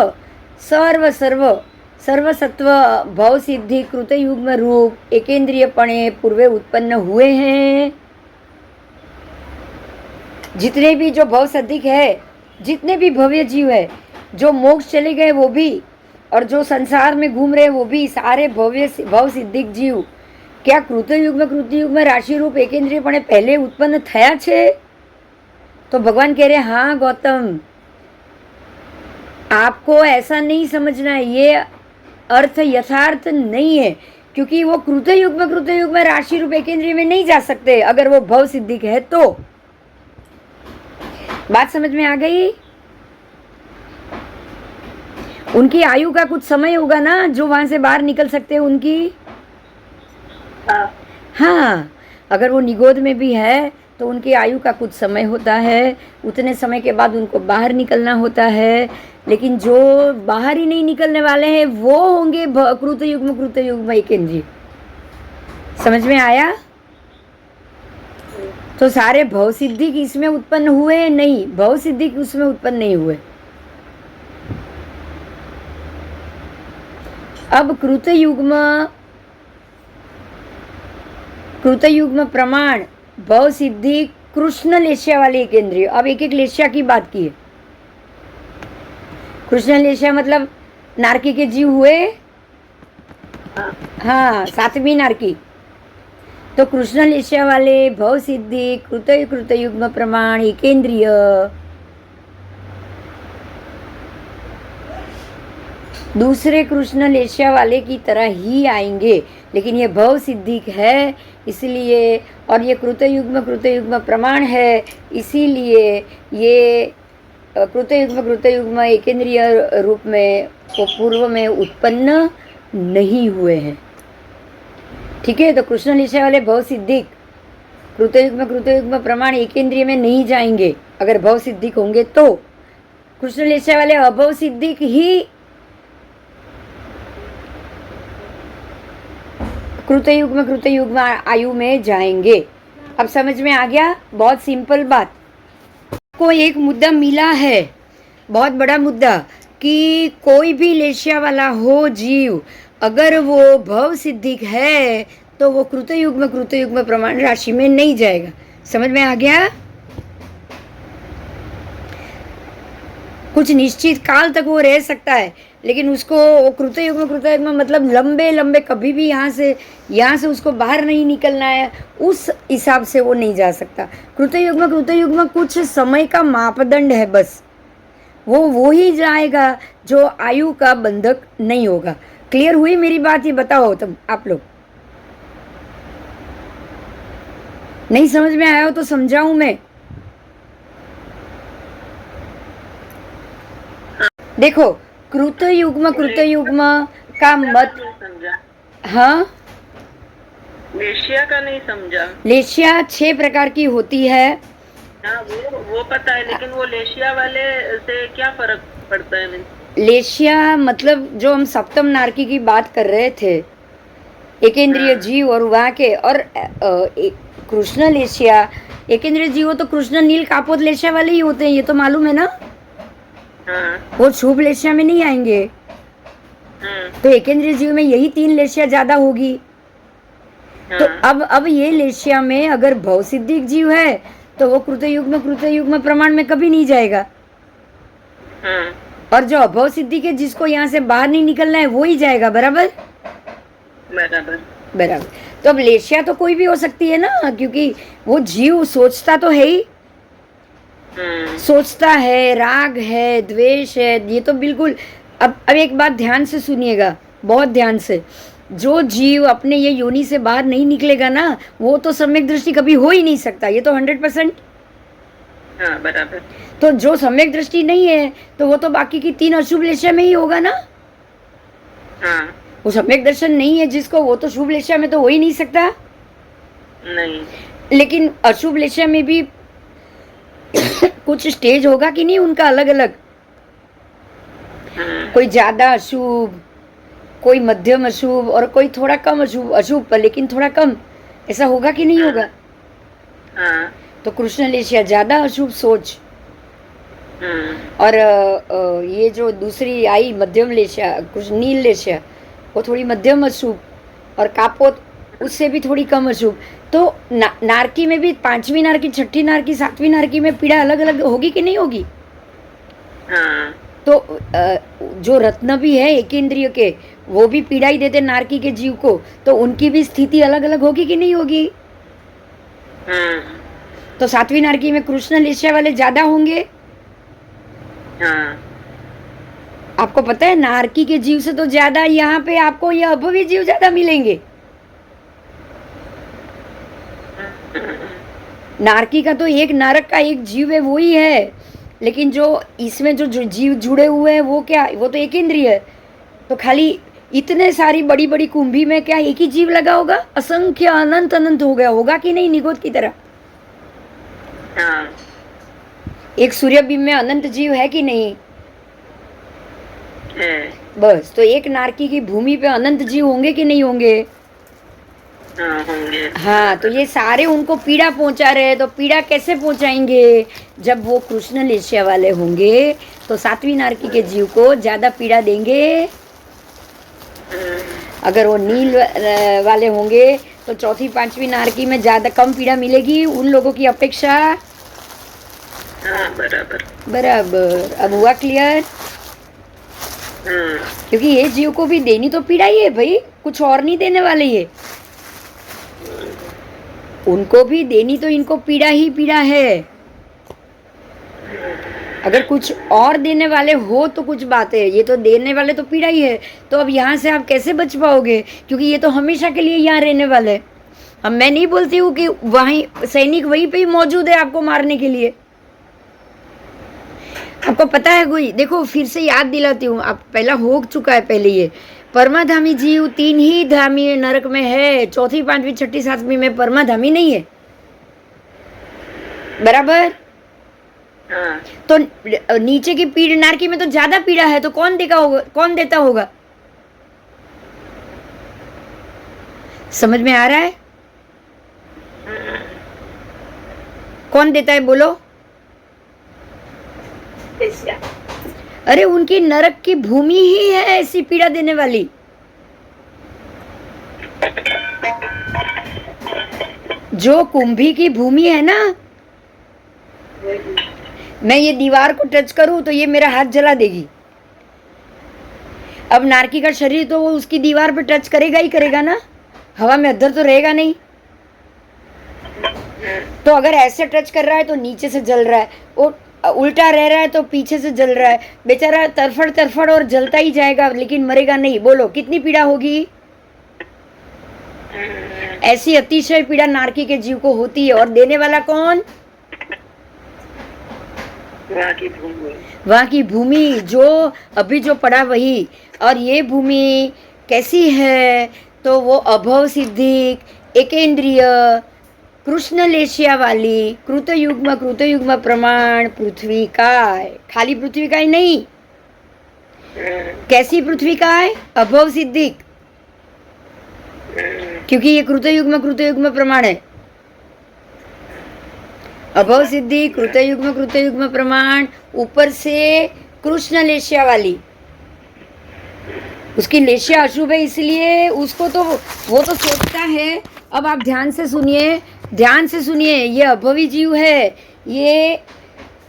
भव सिद्धि कृतयुग्म रूप एकेंद्रियपणे पूर्वे उत्पन्न हुए हैं। जितने भी जो भव सिद्धिक है, जितने भी भव्य जीव है, जो मोक्ष चले गए वो भी, और जो संसार में घूम रहे वो भी, सारे भव सिद्धिक जीव क्या कृतयुग्म राशि रूप एकेंद्रियपणे पहले उत्पन्न थया छे? तो भगवान कह रहे हैं हाँ गौतम, आपको ऐसा नहीं समझना है, ये अर्थ यथार्थ नहीं है, क्योंकि वो कृतयुग्म राशि रूप एकेंद्रिय में नहीं जा सकते अगर वो भव सिद्धिक है तो। बात समझ में आ गई? उनकी आयु का कुछ समय होगा ना जो वहां से बाहर निकल सकते हैं उनकी। हाँ। हाँ, अगर वो निगोद में भी है तो उनकी आयु का कुछ समय होता है, उतने समय के बाद उनको बाहर निकलना होता है। लेकिन जो बाहर ही नहीं निकलने वाले हैं वो होंगे कृतयुग्म एकेंद्रिय। समझ में आया? तो सारे भव सिद्धि इसमें उत्पन्न हुए नहीं, भव सिद्धि उसमें उत्पन्न नहीं हुए। अब कृतयुग्म प्रमाण भव सिद्धि कृष्ण लेशिया वाले केंद्रीय। अब एक एक लेशिया की बात की है। कृष्ण लेशिया मतलब नारकी के जीव हुए। हाँ, सातवीं नारकी। तो कृष्ण लेशिया वाले भव सिद्धि कृतयुग्म प्रमाण एकेंद्रिय। दूसरे कृष्ण लेशिया वाले की तरह ही आएंगे, लेकिन ये भव सिद्धिक है इसलिए, और ये कृतयुग्म प्रमाण है इसीलिए ये कृतयुग्म एकेंद्रीय रूप में वो पूर्व में उत्पन्न नहीं हुए हैं। ठीक है, तो कृष्ण लेशिया वाले भव सिद्धिक कृतयुग्म प्रमाण एकेंद्रीय में नहीं जाएंगे। अगर भव सिद्धिक होंगे तो कृष्ण लेशिया वाले अभव सिद्धिक ही कृतयुग्म आयु में जाएंगे। अब समझ में आ गया? बहुत सिंपल बात। को एक मुद्दा मिला है, बहुत बड़ा मुद्दा, कि कोई भी लेशिया वाला हो जीव, अगर वो भव सिद्धिक है तो वो कृतयुग्म प्रमाण राशि में नहीं जाएगा। समझ में आ गया? कुछ निश्चित काल तक वो रह सकता है, लेकिन उसको कृतयुग्म मतलब लंबे लंबे कभी भी यहाँ से उसको बाहर नहीं निकलना है, उस हिसाब से वो नहीं जा सकता। कृतयुग्म कुछ समय का मापदंड है बस। वो ही जाएगा जो आयु का बंधक नहीं होगा। क्लियर हुई मेरी बात? ये बताओ तुम, आप लोग। नहीं समझ में आया हो तो समझाऊं मैं? देखो, कृतयुग्म का मत। समझा। हाँ, लेशिया का नहीं समझा। लेशिया 6 प्रकार की होती है। हाँ, वो पता है, लेकिन वो लेशिया वाले से क्या फर्क पड़ता है? लेशिया मतलब जो हम सप्तम नारकी की बात कर रहे थे, एकेंद्रीय जीव और वहाँ के, और कृष्ण लेशिया एकेंद्रीय जीव हो तो कृष्ण नील कापोत लेशिया वाले ही होते हैं, ये तो मालूम है ना। हाँ। वो शुभ लेशिया में नहीं आएंगे। तो एकेंद्रीय जीव में यही 3 लेशिया ज्यादा होगी। तो अब ये लेशिया में अगर भव सिद्धिक जीव है तो वो कृतयुग्म प्रमाण में कभी नहीं जाएगा। और जो अभव सिद्धि के जिसको यहाँ से बाहर नहीं निकलना है वो ही जाएगा। बराबर? बराबर। तो अब लेशिया तो कोई भी हो सकती है ना, क्योंकि वो जीव सोचता तो है ही, सोचता है, राग है, द्वेष है, ये तो बिल्कुल। अब एक बात ध्यान से सुनिएगा, बहुत ध्यान से। जो जीव अपने ये योनि से बाहर नहीं निकलेगा ना, वो तो सम्यक दृष्टि कभी हो ही नहीं सकता, ये तो 100%। हाँ, बराबर। तो जो सम्यक दृष्टि नहीं है तो वो तो बाकी की 3 अशुभ लेशिया में ही होगा ना। हाँ। वो सम्यक दर्शन नहीं है जिसको, वो तो शुभ लेशिया में तो हो ही नहीं सकता। नहीं। लेकिन अशुभ लेशिया में भी कुछ स्टेज होगा कि नहीं उनका अलग अलग। कोई ज्यादा अशुभ, कोई मध्यम अशुभ, और कोई थोड़ा कम अशुभ पर लेकिन थोड़ा कम, ऐसा होगा कि नहीं होगा? तो कृष्ण लेशिया ज्यादा अशुभ सोच, और ये जो दूसरी आई मध्यम लेशिया नील लेशिया, वो थोड़ी मध्यम अशुभ, और कापोत उससे भी थोड़ी कम अशुभ। तो नारकी में भी 5वीं नारकी, 6ठी नारकी, 7वीं नारकी में पीड़ा अलग अलग होगी कि नहीं होगी? तो जो रत्न भी है एकेंद्रिय के, वो भी पीड़ा ही देते नारकी के जीव को, तो उनकी भी स्थिति अलग अलग होगी कि नहीं होगी? तो 7वीं नारकी में कृष्ण लेशिया वाले ज्यादा होंगे। आपको पता है नारकी के जीव से तो ज्यादा यहाँ पे आपको ये अभवी जीव ज्यादा मिलेंगे। नारकी का तो एक नारक का एक जीव है, वो ही है। लेकिन जो इसमें जो जीव जुड़े हुए हैं वो क्या, वो तो एक इंद्रिय है। तो खाली इतने सारी बड़ी बड़ी कुंभी में क्या एक ही जीव लगा होगा? असंख्य अनंत अनंत हो गया होगा कि नहीं, निगोद की तरह? हाँ एक सूर्यबिंब में अनंत जीव है कि नहीं? है। बस, तो एक नारकी की भूमि पे अनंत जीव होंगे कि नहीं होंगे? हाँ होंगे। हाँ, तो ये सारे उनको पीड़ा पहुंचा रहे हैं। तो पीड़ा कैसे पहुंचाएंगे? जब वो कृष्ण लेशिया वाले होंगे तो सातवीं नारकी के जीव को ज्यादा पीड़ा देंगे। अगर वो नील वाले होंगे तो चौथी पांचवी नारकी में ज्यादा कम पीड़ा मिलेगी उन लोगों की अपेक्षा। हाँ बराबर। बराबर। अब हुआ क्लियर? क्योंकि ये जीव को भी देनी तो पीड़ा ही है भाई, कुछ और नहीं देने वाले ये। उनको भी देनी तो इनको पीड़ा ही पीड़ा है। अगर कुछ और देने वाले हो तो कुछ बात है, ये तो देने वाले तो पीड़ा ही है। तो अब यहाँ से आप कैसे बच पाओगे? क्योंकि ये तो हमेशा के लिए यहाँ रहने वाले। अब मैं नहीं बोलती हूँ कि वहीं सैनिक वहीं पे ही मौजूद है आपको मारने के लिए। आपको पता है कोई, देखो फिर से याद दिलाती हूँ, आप पहला हो चुका है पहले ये। परमाधामी जीव 3 ही धामी नरक में है, चौथी पांचवी छठी सातवीं में परमाधामी नहीं है। बराबर? हाँ। तो नीचे की पीड़ नारकी में तो ज्यादा पीड़ा है, तो कौन देगा होगा, कौन देता होगा? समझ में आ रहा है? कौन देता है बोलो? अरे उनकी नरक की भूमि ही है ऐसी पीड़ा देने वाली। जो कुंभी की भूमि है ना, मैं ये दीवार को टच करूं तो ये मेरा हाथ जला देगी। अब नारकी का शरीर तो वो उसकी दीवार पे टच करेगा ही करेगा ना, हवा में अद्धर तो रहेगा नहीं। तो अगर ऐसे टच कर रहा है तो नीचे से जल रहा है, वो उल्टा रह रहा है तो पीछे से जल रहा है। बेचारा तरफड़ तरफड़ और जलता ही जाएगा, लेकिन मरेगा नहीं। बोलो कितनी पीड़ा होगी? ऐसी अतिशय पीड़ा नारकी के जीव को होती है। और देने वाला कौन? वहाँ की भूमि जो अभी जो पड़ा वही। और ये भूमि कैसी है? तो वो अभव सिद्धिक एकेंद्रिय कृष्ण लेशिया वाली कृतयुग्म प्रमाण पृथ्वी काय, खाली पृथ्वी काय नहीं। कैसी पृथ्वी काय? अभव सिद्धिक, क्योंकि ये कृतयुग्म प्रमाण है। अभव सिद्धि कृतयुग्म प्रमाण, ऊपर से कृष्ण लेशिया वाली। उसकी लेशिया अशुभ है, इसलिए उसको तो वो तो सोचता है। अब आप ध्यान से सुनिए, ध्यान से सुनिए। ये अभवी जीव है, ये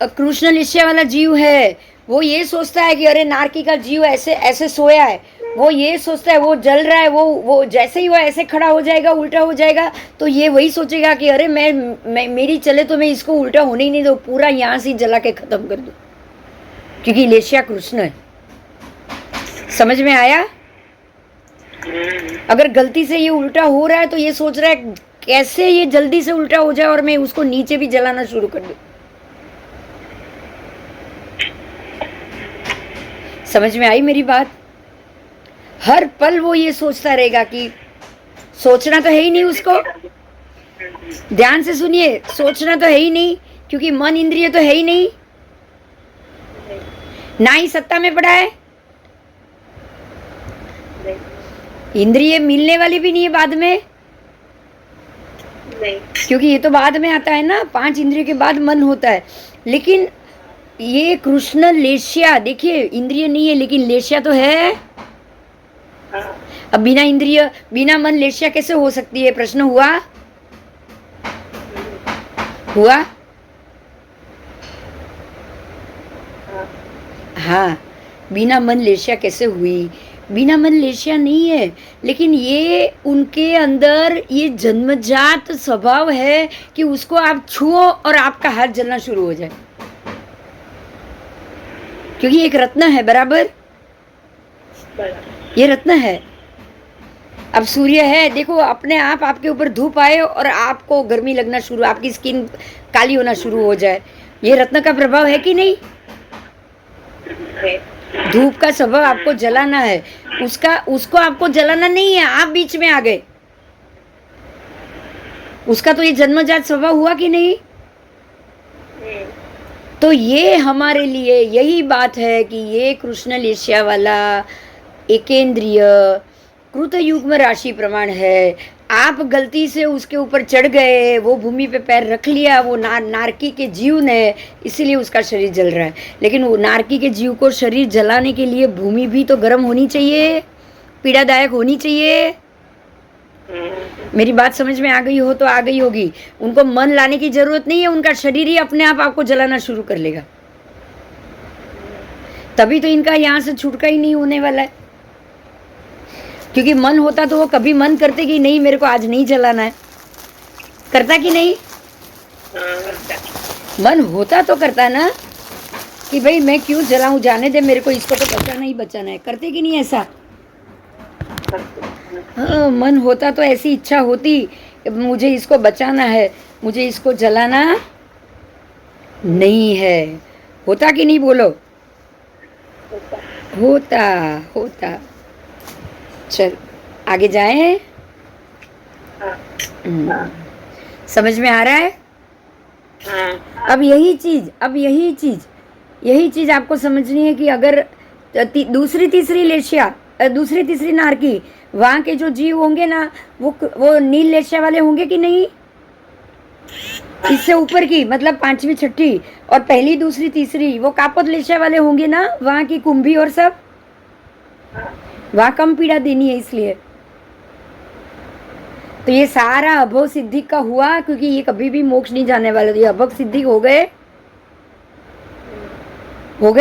कृष्ण लेशिया वाला जीव है। वो ये सोचता है कि अरे नारकी का जीव ऐसे ऐसे सोया है। वो ये सोचता है, वो जल रहा है, वो जैसे ही वो ऐसे खड़ा हो जाएगा, उल्टा हो जाएगा, तो ये वही सोचेगा कि अरे मैं मेरी चले तो मैं इसको उल्टा होने ही नहीं दूँ, पूरा यहाँ से जला के खत्म कर दूँ, क्योंकि लेशिया कृष्ण है। समझ में आया? अगर गलती से ये उल्टा हो रहा है तो ये सोच रहा है कैसे ये जल्दी से उल्टा हो जाए और मैं उसको नीचे भी जलाना शुरू कर दूं। समझ में आई मेरी बात? हर पल वो ये सोचता रहेगा कि सोचना तो है ही नहीं उसको। ध्यान से सुनिए, सोचना तो है ही नहीं, क्योंकि मन इंद्रिय तो है ही नहीं, ना ही सत्ता में पड़ा है। इंद्रिय मिलने वाली भी नहीं है बाद में, नहीं, क्योंकि ये तो बाद में आता है ना, 5 इंद्रियों के बाद मन होता है। लेकिन ये कृष्ण लेशिया, देखिए इंद्रिय नहीं है लेकिन लेशिया तो है। अब बिना इंद्रिय बिना मन लेशिया कैसे हो सकती है? प्रश्न हुआ? हाँ, बिना मन लेशिया कैसे हुई? बिना मन लेशिया नहीं है, लेकिन ये उनके अंदर ये जन्मजात स्वभाव है कि उसको आप छुओ और आपका हाथ जलना शुरू हो जाए, क्योंकि एक रत्न है। बराबर? ये रत्न है। अब सूर्य है, देखो अपने आप आपके ऊपर धूप आए और आपको गर्मी लगना शुरू, आपकी स्किन काली होना शुरू हो जाए, ये रत्न का प्रभाव है कि नहीं? धूप का स्वभाव आपको जलाना है, उसको आपको जलाना नहीं है, आप बीच में आ गए। उसका तो ये जन्मजात स्वभाव हुआ कि नहीं? तो ये हमारे लिए यही बात है कि ये कृष्ण लेशिया वाला एकेंद्रिय कृतयुग्म राशि प्रमाण है। आप गलती से उसके ऊपर चढ़ गए, वो भूमि पे पैर रख लिया, वो नारकी के जीव ने, इसीलिए उसका शरीर जल रहा है। लेकिन वो नारकी के जीव को शरीर जलाने के लिए भूमि भी तो गर्म होनी चाहिए, पीड़ादायक होनी चाहिए। मेरी बात समझ में आ गई हो तो आ गई होगी। उनको मन लाने की जरूरत नहीं है, उनका शरीर ही अपने आप आपको जलाना शुरू कर लेगा। तभी तो इनका यहाँ से छुटका ही नहीं होने वाला है, क्योंकि मन होता तो वो कभी मन करते कि नहीं मेरे को आज नहीं जलाना है, करता कि नहीं? मन होता तो करता ना कि भाई मैं क्यों जलाऊं, जाने दे, मेरे को इसको तो बचाना ही बचाना है, करते कि नहीं ऐसा? हाँ, मन होता तो ऐसी इच्छा होती मुझे इसको बचाना है, मुझे इसको जलाना नहीं है। होता कि नहीं बोलो? होता होता। चल आगे जाएं। समझ में आ रहा है? अब यही चीज आपको समझनी है कि अगर दूसरी तीसरी नारकी, वहां के जो जीव होंगे ना, वो नील लेशिया वाले होंगे कि नहीं? इससे ऊपर की मतलब 5वीं 6ठी और पहली दूसरी तीसरी वो कापोत लेशिया वाले होंगे ना, वहां की कुंभी और सब, वहां कम पीड़ा देनी है। इसलिए तो ये सारा अभव सिद्धि का हुआ, क्योंकि ये कभी भी मोक्ष नहीं जाने वाले। तो ये अभव सिद्धि हो गए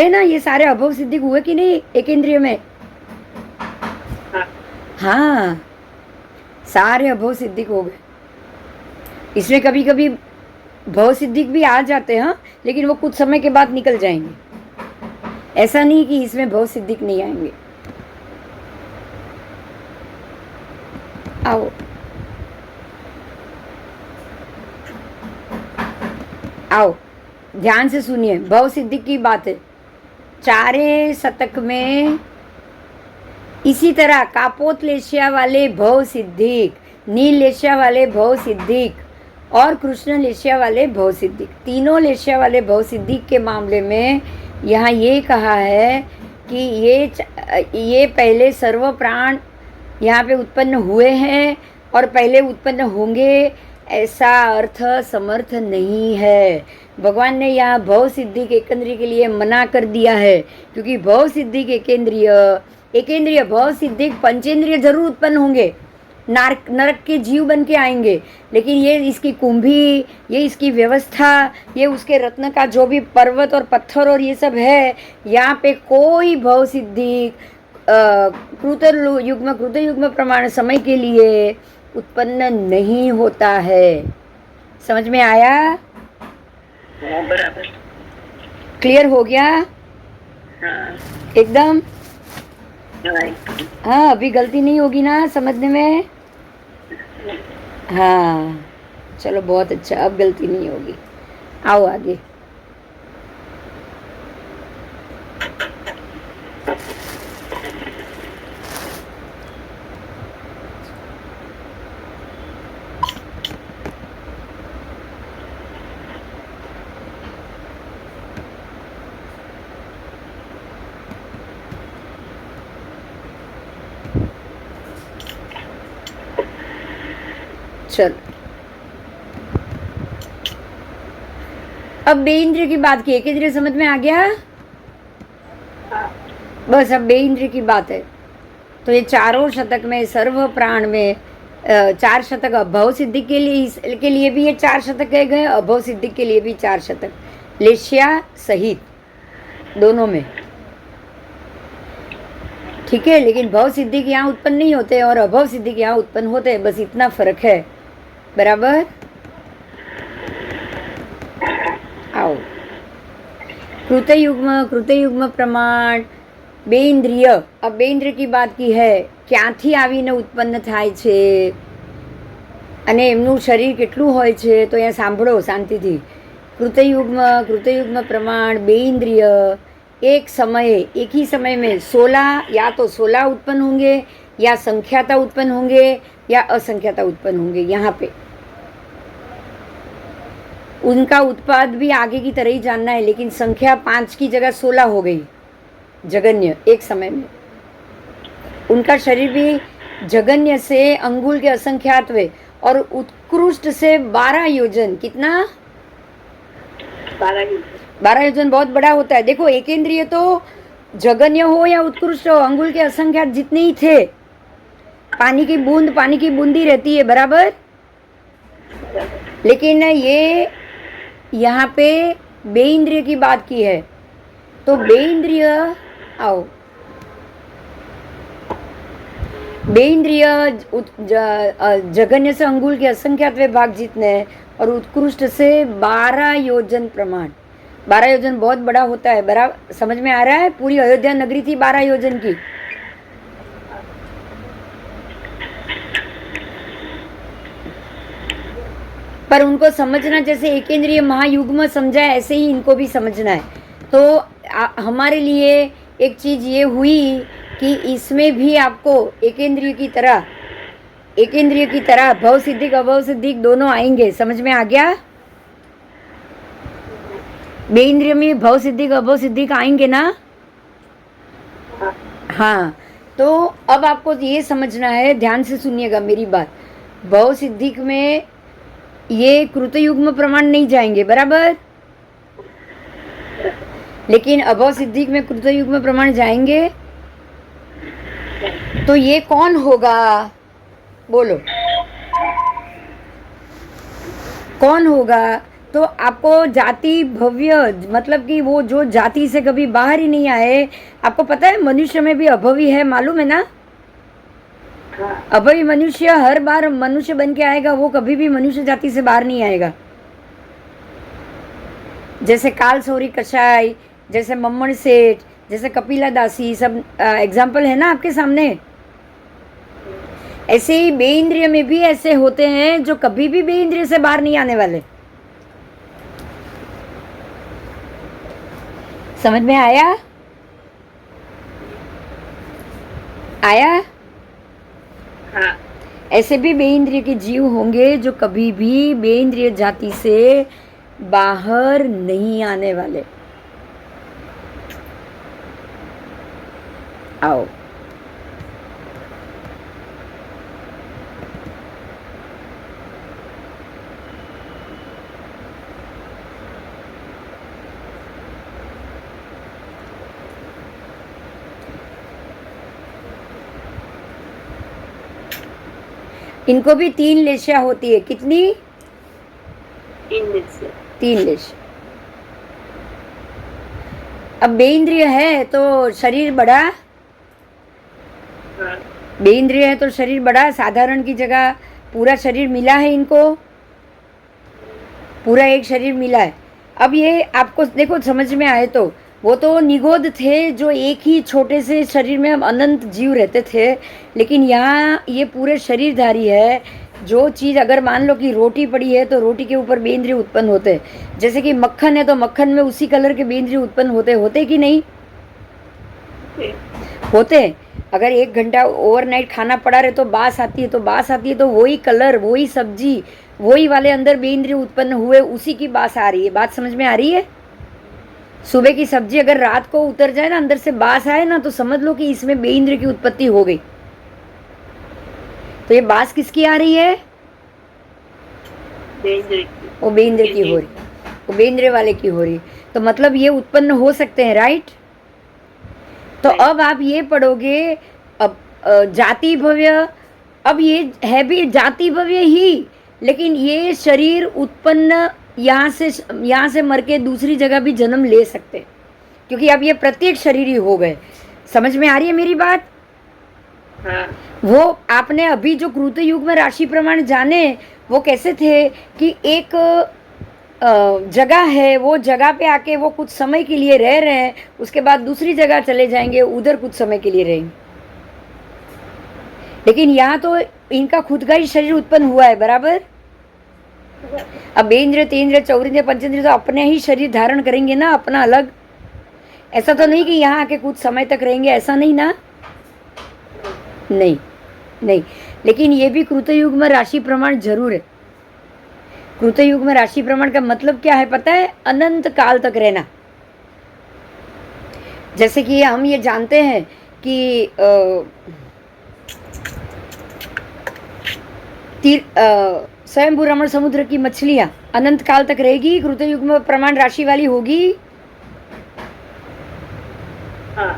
ना, ये सारे अभव सिद्धि हुए कि नहीं एकेंद्रिय में? हाँ, सारे अभव सिद्धिक हो गए। इसमें कभी कभी भव सिद्धिक भी आ जाते हैं, लेकिन वो कुछ समय के बाद निकल जाएंगे। ऐसा नहीं कि इसमें भव सिद्धिक नहीं आएंगे। आओ ध्यान से सुनिए, भव सिद्धिक की बात है। चारे शतक में इसी तरह कापोत लेशिया वाले भव सिद्धिक, नील लेशिया वाले भव सिद्धिक और कृष्ण लेशिया वाले भव सिद्धिक, तीनों लेशिया वाले भव सिद्धिक के मामले में यहाँ ये कहा है कि ये पहले सर्व प्राण यहाँ पे उत्पन्न हुए हैं और पहले उत्पन्न होंगे, ऐसा अर्थ समर्थ नहीं है। भगवान ने यहाँ भव सिद्धिक एकेंद्रिय के लिए मना कर दिया है, क्योंकि भव सिद्धिक एकेंद्रिय भव सिद्धिक पंचेंद्रिय जरूर उत्पन्न होंगे, नरक के जीव बन के आएंगे, लेकिन ये इसकी कुंभी, ये इसकी व्यवस्था, ये उसके रत्न का जो भी पर्वत और पत्थर और ये सब है, यहाँ पे कोई भव सिद्धिक कृतयुग्म प्रमाण समय के लिए उत्पन्न नहीं होता है। समझ में आया? बराबर। क्लियर हो गया? हाँ। एकदम। हाँ, अभी गलती नहीं होगी ना समझने में? हाँ चलो बहुत अच्छा, अब गलती नहीं होगी। आओ आगे। चल अब बेइंद्रिय की बात की, एकेंद्रिय समझ में आ गया? बस अब बेइंद्रिय की बात है। तो ये चारों शतक में सर्व प्राण में 4 शतक अभव सिद्धि के लिए भी ये 4 शतक कहे गए, अभव सिद्धि के लिए भी 4 शतक, लेशिया सहित दोनों में। ठीक है, लेकिन भव सिद्धि के यहाँ उत्पन्न नहीं होते और अभव सिद्धि के यहाँ उत्पन्न होते हैं, बस इतना फर्क है। बराबर? आओ, कृतयुग्म प्रमाण बेइंद्रिय। अब बेइंद्रिय की बात की है, ક્યાંથી આવીને ઉત્પન્ન થાય છે અને એમનું શરીર કેટલું હોય છે, તો અહીંયા સાંભળો શાંતિથી। कृतयुग्म प्रमाण बे इंद्रिय एक ही समय में 16 या तो 16 उत्पन्न होंगे या संख्याता उत्पन्न होंगे या असंख्याता उत्पन्न होंगे। यहाँ पे उनका उत्पाद भी आगे की तरह ही जानना है, लेकिन संख्या 5 की जगह 16 हो गई जगन्य एक समय में। उनका शरीर भी जगन्य से अंगुल के असंख्यात्व और उत्कृष्ट से 12 योजन। कितना? 12 योजन बहुत बड़ा होता है। देखो एकेंद्रिय तो जगन्य हो या उत्कृष्ट हो, अंगुल के असंख्यात जितने ही थे, पानी की बूंदी रहती है, बराबर। लेकिन ये यहाँ पे बे इंद्रिय की बात की है, तो बे इंद्रिय आओ, बे इंद्रिय जगन्य से अंगुल के असंख्यात भाग जितने और उत्कृष्ट से 12 योजन प्रमाण। 12 योजन बहुत बड़ा होता है, बराबर। समझ में आ रहा है? पूरी अयोध्या नगरी थी 12 योजन की। पर उनको समझना जैसे एकेंद्रीय महायुग्म समझा है, ऐसे ही इनको भी समझना है। तो हमारे लिए एक चीज ये हुई कि इसमें भी आपको एकेंद्रिय की तरह भव सिद्धिक अभव सिद्धिक दोनों आएंगे। समझ में आ गया? बे इंद्रिय में भव सिद्धिक अभव सिद्धिक आएंगे ना? हाँ, तो अब आपको ये समझना है, ध्यान से सुनिएगा मेरी बात। भव सिद्धिक में ये कृतयुग्म प्रमाण नहीं जाएंगे, बराबर, लेकिन अभव सिद्धिक में कृतयुग्म प्रमाण जाएंगे। तो ये कौन होगा? बोलो, कौन होगा? तो आपको जाति भव्य, मतलब कि वो जो जाति से कभी बाहर ही नहीं आए। आपको पता है मनुष्य में भी अभवी है, मालूम है ना? अभवी मनुष्य हर बार मनुष्य बन के आएगा, वो कभी भी मनुष्य जाति से बाहर नहीं आएगा। जैसे काल सौरी कसाई, जैसे मम्मण सेठ, जैसे कपिला दासी, सब एग्जाम्पल है ना आपके सामने। ऐसे ही बे इंद्रिय में भी ऐसे होते हैं जो कभी भी बे इंद्रिय से बाहर नहीं आने वाले। समझ में आया? हाँ। ऐसे भी बे इंद्रिय के जीव होंगे जो कभी भी बे इंद्रिय जाति से बाहर नहीं आने वाले। आओ, इनको भी 3 लेशिया होती है। कितनी? 3 लेशिया। अब बे इंद्रिय है तो शरीर बड़ा, बे इंद्रिय है तो शरीर बड़ा। साधारण की जगह पूरा शरीर मिला है इनको, पूरा एक शरीर मिला है। अब ये आपको देखो समझ में आए तो वो तो निगोद थे जो एक ही छोटे से शरीर में अनंत जीव रहते थे, लेकिन यहाँ ये पूरे शरीरधारी है। जो चीज़ अगर मान लो कि रोटी पड़ी है तो रोटी के ऊपर बे इंद्रिय उत्पन्न होते हैं। जैसे कि मक्खन है तो मक्खन में उसी कलर के बे इंद्रिय उत्पन्न होते कि नहीं होते? अगर 1 घंटा ओवरनाइट खाना पड़ा रहे तो बास आती है, तो वही कलर, वही सब्जी, वही वाले अंदर बे इंद्रिय उत्पन्न हुए, उसी की बास आ रही है। बात समझ में आ रही है? सुबह की सब्जी अगर रात को उतर जाए ना, अंदर से बास आए ना, तो समझ लो कि इसमें बे इंद्रिय की उत्पत्ति हो गई। तो ये बास किसकी आ रही है? वो बे इंद्रिय की हो रही, वो बे इंद्रिय वाले की हो रही। तो मतलब ये उत्पन्न हो सकते हैं, राइट? तो अब आप ये पढ़ोगे, अब जाति भव्य, अब ये है भी जाति भव्य ही, लेकिन ये शरीर उत्पन्न यहाँ से मर के दूसरी जगह भी जन्म ले सकते, क्योंकि अब ये प्रत्येक शरीर ही हो गए। समझ में आ रही है मेरी बात? हाँ। वो आपने अभी जो कृत युग में राशि प्रमाण जाने, वो कैसे थे कि एक जगह है, वो जगह पे आके वो कुछ समय के लिए रह रहे हैं, उसके बाद दूसरी जगह चले जाएंगे, उधर कुछ समय के लिए रहेंगे। लेकिन यहाँ तो इनका खुद का ही शरीर उत्पन्न हुआ है, बराबर। अब बेंद्रिय तेंद्रिय चौरिंद्रिय पंचेंद्रिय तो अपने ही शरीर धारण करेंगे ना, अपना अलग। ऐसा तो नहीं कि यहाँ आके कुछ समय तक रहेंगे, ऐसा नहीं ना। नहीं नहीं, लेकिन ये भी कृतयुग में राशि प्रमाण जरूर है। कृतयुग में राशि प्रमाण का मतलब क्या है पता है? अनंत काल तक रहना। जैसे कि हम ये जानते हैं कि स्वयंभू रमण समुद्र की मछलियां अनंत काल तक रहेगी, कृतयुग में प्रमाण राशि वाली होगी। हाँ।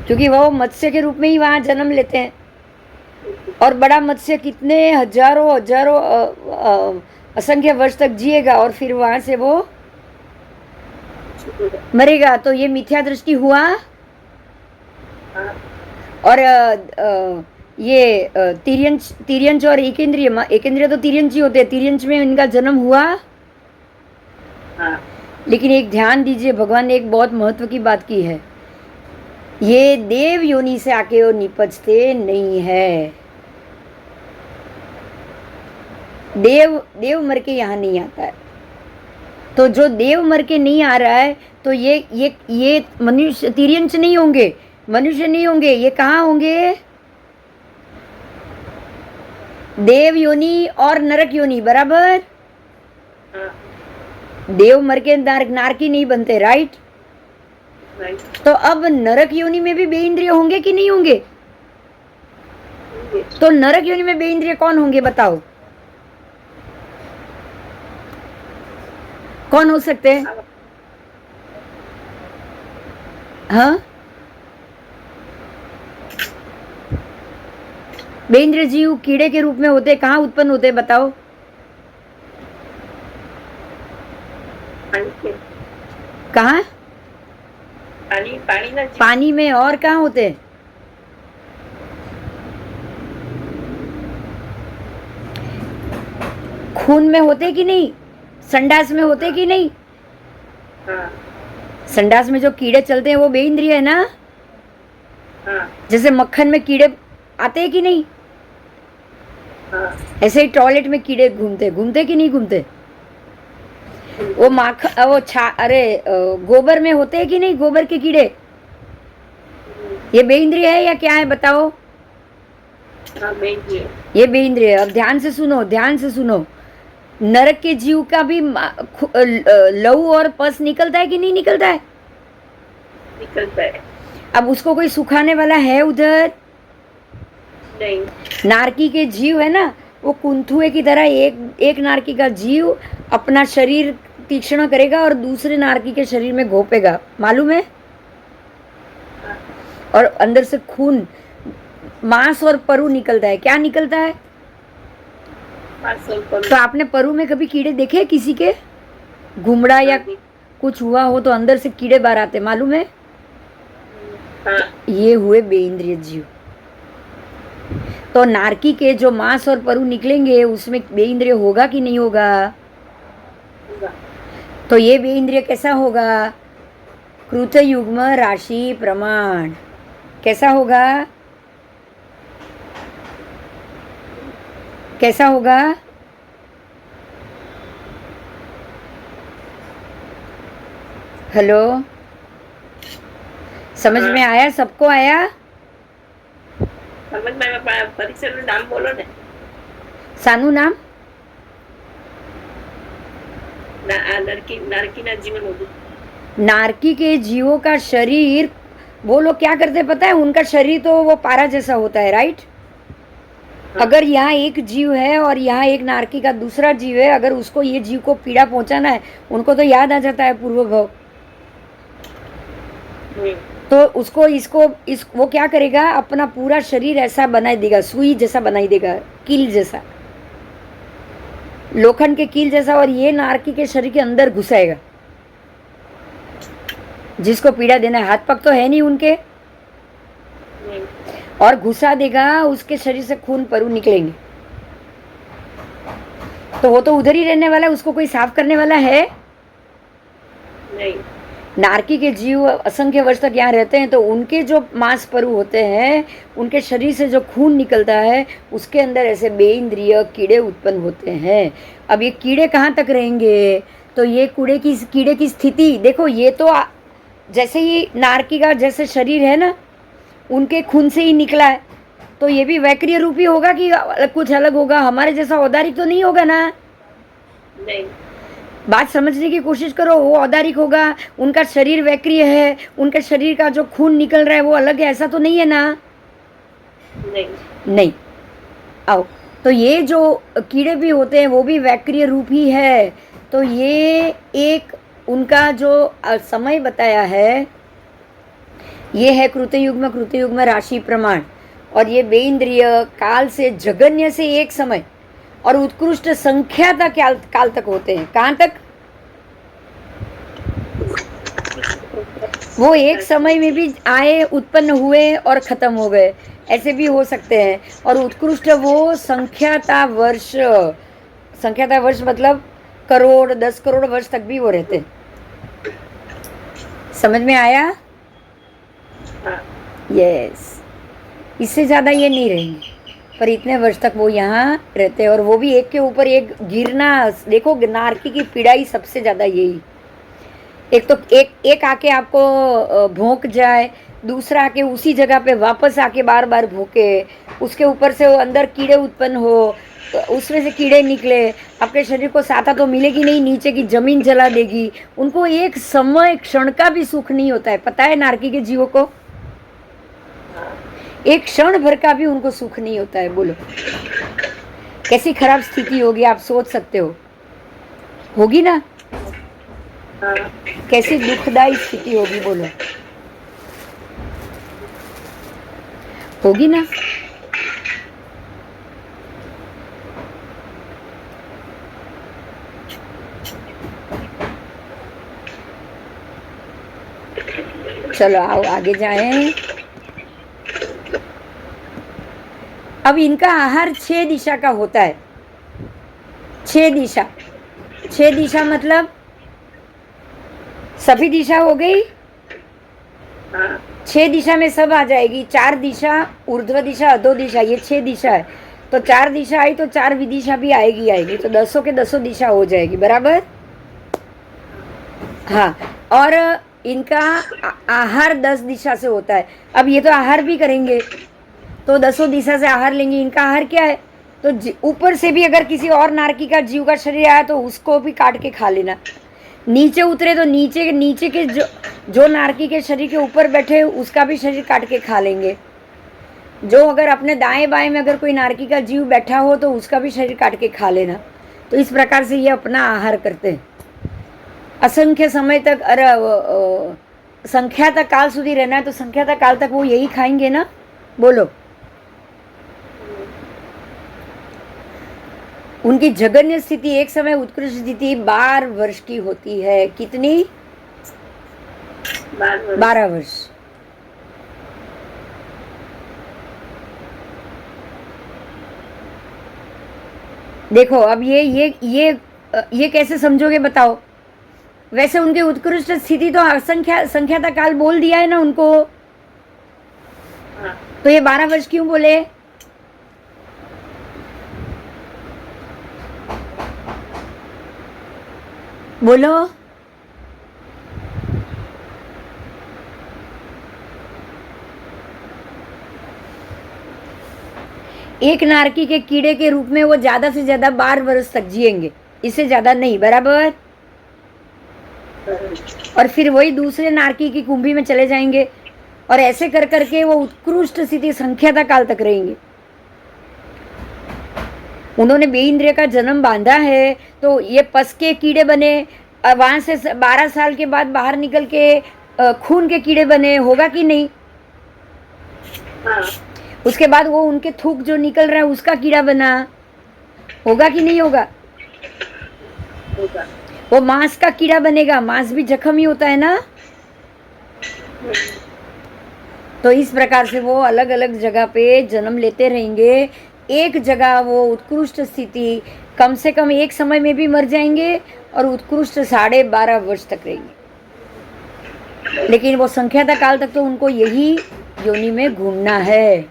क्योंकि वो मत्स्य के रूप में ही वहां जन्म लेते हैं, और बड़ा मत्स्य कितने हजारों हजारों असंख्य वर्ष तक जिएगा और फिर वहां से वो मरेगा। तो ये मिथ्या दृष्टि हुआ। और ये तिर्यंच और एकेंद्रिय तो तिर्यंच ही होते हैं, तिर्यंच में इनका जन्म हुआ। लेकिन एक ध्यान दीजिए, भगवान ने एक बहुत महत्व की बात की है, ये देव योनि से आके वो निपजते नहीं है। देव मर के यहाँ नहीं आता है। तो जो देव मर के नहीं आ रहा है, तो ये मनुष्य तिर्यंच नहीं होंगे, मनुष्य नहीं होंगे, ये कहाँ होंगे? देव योनि और नरक योनि, बराबर। देव मर के नारकी नहीं बनते, राइट? तो अब नरक योनि में भी बेइंद्रिय होंगे कि नहीं होंगे? तो नरक योनि में बेइंद्रिय कौन होंगे बताओ? कौन हो सकते हैं? हाँ, बेइंद्रिय जीव कीड़े के रूप में होते, कहाँ उत्पन्न होते बताओ? कहाँ? पानी में। और कहाँ होते? खून में होते कि नहीं? संडास में होते कि नहीं? संडास में जो कीड़े चलते हैं वो बेइंद्रिय है ना। जैसे मक्खन में कीड़े आते हैं कि नहीं? ऐसे ही टॉयलेट में कीड़े घूमते कि नहीं घूमते? वो गोबर में होते हैं कि नहीं, गोबर के कीड़े? ये बेइंद्रिय है या क्या है बताओ? ये बेइंद्रिय है। अब ध्यान से सुनो, नरक के जीव का भी लहू और पस निकलता है कि नहीं निकलता है? निकलता है। अब उसको कोई सुखाने वाला है उधर? नहीं। नारकी के जीव है ना, वो कुंथुए की तरह एक नारकी का जीव अपना शरीर तीक्ष्ण करेगा और दूसरे नारकी के शरीर में घोपेगा, मालूम है? और अंदर से खून, मांस और परु निकलता है। क्या निकलता है? तो आपने परु में कभी कीड़े देखे किसी के? घुमड़ा या कुछ हुआ हो तो अंदर से कीड़े बाहर आते, मालूम है? ये हुए बेइंद्रिय जीव। तो नारकी के जो मांस और परु निकलेंगे उसमें बेइंद्रिय होगा कि नहीं होगा? तो ये बेइंद्रिय कैसा होगा? कृतयुग्म राशि प्रमाण। कैसा होगा? कैसा होगा? हेलो, समझ में आया? सबको आया? समझ में परीक्षा में नाम बोलो ने। सानू नाम? नारकी ना जीवन होगी। नारकी के जीवों का शरीर, वो लोग क्या करते पता है? उनका शरीर तो वो पारा जैसा होता है, राइट? अगर यहाँ एक जीव है और यहाँ एक नारकी का दूसरा जीव है, अगर उसको ये जीव को पीड़ा पहुंचाना है, उनको तो याद आ जाता है पूर्व भव। तो उसको वो क्या करेगा? अपना पूरा शरीर ऐसा बनाई देगा, सुई जैसा बनाई देगा, कील जैसा, लोखंड के कील जैसा, और ये नारकी के शरीर के अंदर घुसाएगा जिसको पीड़ा देना है। हाथ पग तो है नहीं उनके, और घुसा देगा, उसके शरीर से खून परु निकलेंगे। तो वो तो उधर ही रहने वाला है, उसको कोई साफ करने वाला है नहीं। नारकी के जीव असंख्य वर्ष तक यहाँ रहते हैं, तो उनके जो मांसपरु होते हैं, उनके शरीर से जो खून निकलता है, उसके अंदर ऐसे बेइंद्रिय कीड़े उत्पन्न होते हैं। अब ये कीड़े कहाँ तक रहेंगे? तो ये कीड़े की स्थिति देखो, ये तो जैसे ही नारकी का जैसे शरीर है ना, उनके खून से ही निकला है, तो ये भी वैक्रिय रूपी होगा कि कुछ अलग होगा? हमारे जैसा औदारिक तो नहीं होगा ना? नहीं। बात समझने की कोशिश करो। वो औदारिक होगा, उनका शरीर वैक्रिय है, उनके शरीर का जो खून निकल रहा है वो अलग है, ऐसा तो नहीं है ना? नहीं। नहीं। आओ, तो ये जो कीड़े भी होते हैं वो भी वैक्रिय रूप ही है। तो ये एक उनका जो समय बताया है, ये है कृतयुग्म राशि प्रमाण। और ये बेइंद्रिय काल से जगन्य से एक समय और उत्कृष्ट संख्याता काल तक होते हैं। कहाँ तक? वो एक समय में भी आए, उत्पन्न हुए और खत्म हो गए, ऐसे भी हो सकते हैं। और उत्कृष्ट वो संख्याता वर्ष मतलब करोड़ 10 करोड़ वर्ष तक भी वो रहते हैं। समझ में आया? यस। इससे ज़्यादा ये नहीं रहेंगे, पर इतने वर्ष तक वो यहाँ रहते हैं। और वो भी एक के ऊपर एक गिरना। देखो, नारकी की पीड़ाई सबसे ज़्यादा यही, एक तो एक आके आपको भोंक जाए, दूसरा आके उसी जगह पे वापस आके बार बार भोंके, उसके ऊपर से वो अंदर कीड़े उत्पन्न हो, उसमें से कीड़े निकले, आपके शरीर को साता तो मिलेगी नहीं, नीचे की जमीन जला देगी। उनको एक समय क्षण का भी सुख नहीं होता है, पता है नारकी के जीवों को? एक क्षण भर का भी उनको सुख नहीं होता है। बोलो कैसी खराब स्थिति होगी, आप सोच सकते हो? होगी ना? कैसी दुखदायी स्थिति होगी, बोलो। होगी ना? चलो आओ आगे जाएं। अब इनका आहार 6 दिशा का होता है। 6 दिशा मतलब सभी दिशा हो गई। 6 दिशा में सब आ जाएगी। 4 दिशा, ऊर्ध्व दिशा, अधो दिशा, ये 6 दिशा है। तो 4 दिशा आई तो 4 विदिशा भी आएगी। तो 10 के 10 दिशा हो जाएगी, बराबर? हाँ। और इनका आहार 10 दिशा से होता है। अब ये तो आहार भी करेंगे, तो 10 दिशा से आहार लेंगे। इनका आहार क्या है? तो ऊपर से भी अगर किसी और नारकी का जीव का शरीर आया तो उसको भी काट के खा लेना। नीचे उतरे तो नीचे के जो नारकी के शरीर के ऊपर बैठे उसका भी शरीर काट के खा लेंगे। जो अगर अपने दाएं बाएं में अगर कोई नारकी का जीव बैठा हो तो उसका भी शरीर काट के खा लेना। तो इस प्रकार से ये अपना आहार करते हैं। असंख्य समय तक, संख्याता काल सुधी रहना है तो संख्याता काल तक वो यही खाएंगे ना? बोलो। उनकी जघन्य स्थिति एक समय उत्कृष्ट स्थिति 12 वर्ष की होती है। कितनी? 12 वर्ष। देखो अब ये कैसे समझोगे बताओ? वैसे उनकी उत्कृष्ट स्थिति तो संख्याता काल बोल दिया है ना उनको, तो ये 12 वर्ष क्यों बोले? बोलो। एक नारकी के कीड़े के रूप में वो ज्यादा से ज्यादा 12 वर्ष तक जिएंगे, इससे ज्यादा नहीं, बराबर? और फिर वही दूसरे नारकी की कुंभी में चले जाएंगे और ऐसे कर करके वो उत्कृष्ट स्थिति संख्याता काल तक रहेंगे। उन्होंने बेइंद्रिय का जन्म बांधा है तो ये पस के कीड़े बने, वहां से 12 साल के बाद बाहर निकल के खून के कीड़े बने, होगा कि नहीं? उसके बाद वो उनके थूक जो निकल रहा है उसका कीड़ा बना, होगा कि नहीं होगा? वो मांस का कीड़ा बनेगा, मांस भी जख्म ही होता है ना। तो इस प्रकार से वो अलग अलग जगह पे जन्म लेते रहेंगे। एक जगह वो उत्कृष्ट स्थिति कम से कम एक समय में भी मर जाएंगे और उत्कृष्ट 12.5 वर्ष तक रहेंगे। लेकिन वो संख्याता काल तक तो उनको यही योनि में घूमना है।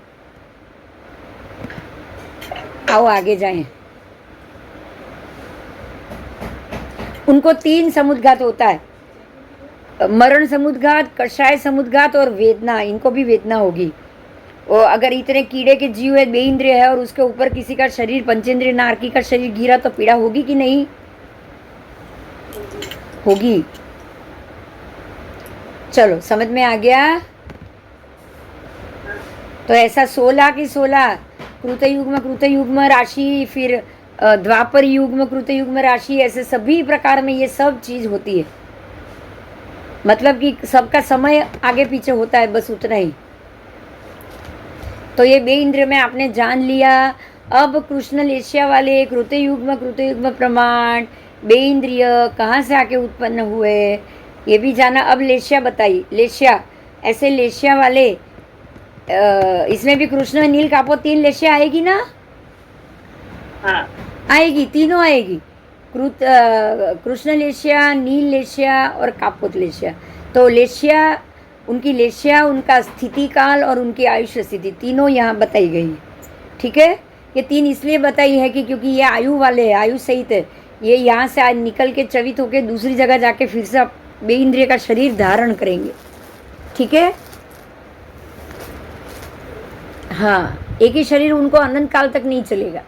आओ आगे जाएं। उनको 3 समुद्घात होता है, मरण समुद्घात, कषाय समुद्घात और वेदना। इनको भी वेदना होगी। और अगर इतने कीड़े के जीव है, बेइंद्रिय है, और उसके ऊपर किसी का शरीर पंचेंद्रिय नारकी का शरीर गिरा तो पीड़ा होगी कि नहीं? होगी। चलो समझ में आ गया? तो ऐसा 16 की 16 कृतयुग्म राशि, फिर द्वापर युग्म राशि, ऐसे सभी प्रकार में ये सब चीज होती है। मतलब कि सबका समय आगे पीछे होता है, बस उतना ही। तो ये बेइंद्रिय में आपने जान लिया। अब कृष्ण लेशिया वाले कृतयुग्म प्रमाण बेइंद्रिय कहाँ से आके उत्पन्न हुए ये भी जाना। अब लेशिया बताइए। लेशिया, ऐसे लेशिया वाले इसमें भी कृष्ण नील कापो 3 लेशिया आएगी ना? हाँ आएगी, तीनों आएगी। कृष्ण लेशिया, नील लेशिया और कापोत लेशिया। तो लेशिया, उनकी लेशिया, उनका स्थिति काल और उनकी आयुष्य स्थिति तीनों यहाँ बताई गई है। ठीक है? ये 3 इसलिए बताई है कि क्योंकि ये आयु वाले हैं, आयु सहित है। ये यहाँ से आज निकल के चवित होके दूसरी जगह जाके फिर से बेइंद्रिय का शरीर धारण करेंगे। ठीक है? हाँ, एक ही शरीर उनको अनंत काल तक नहीं चलेगा।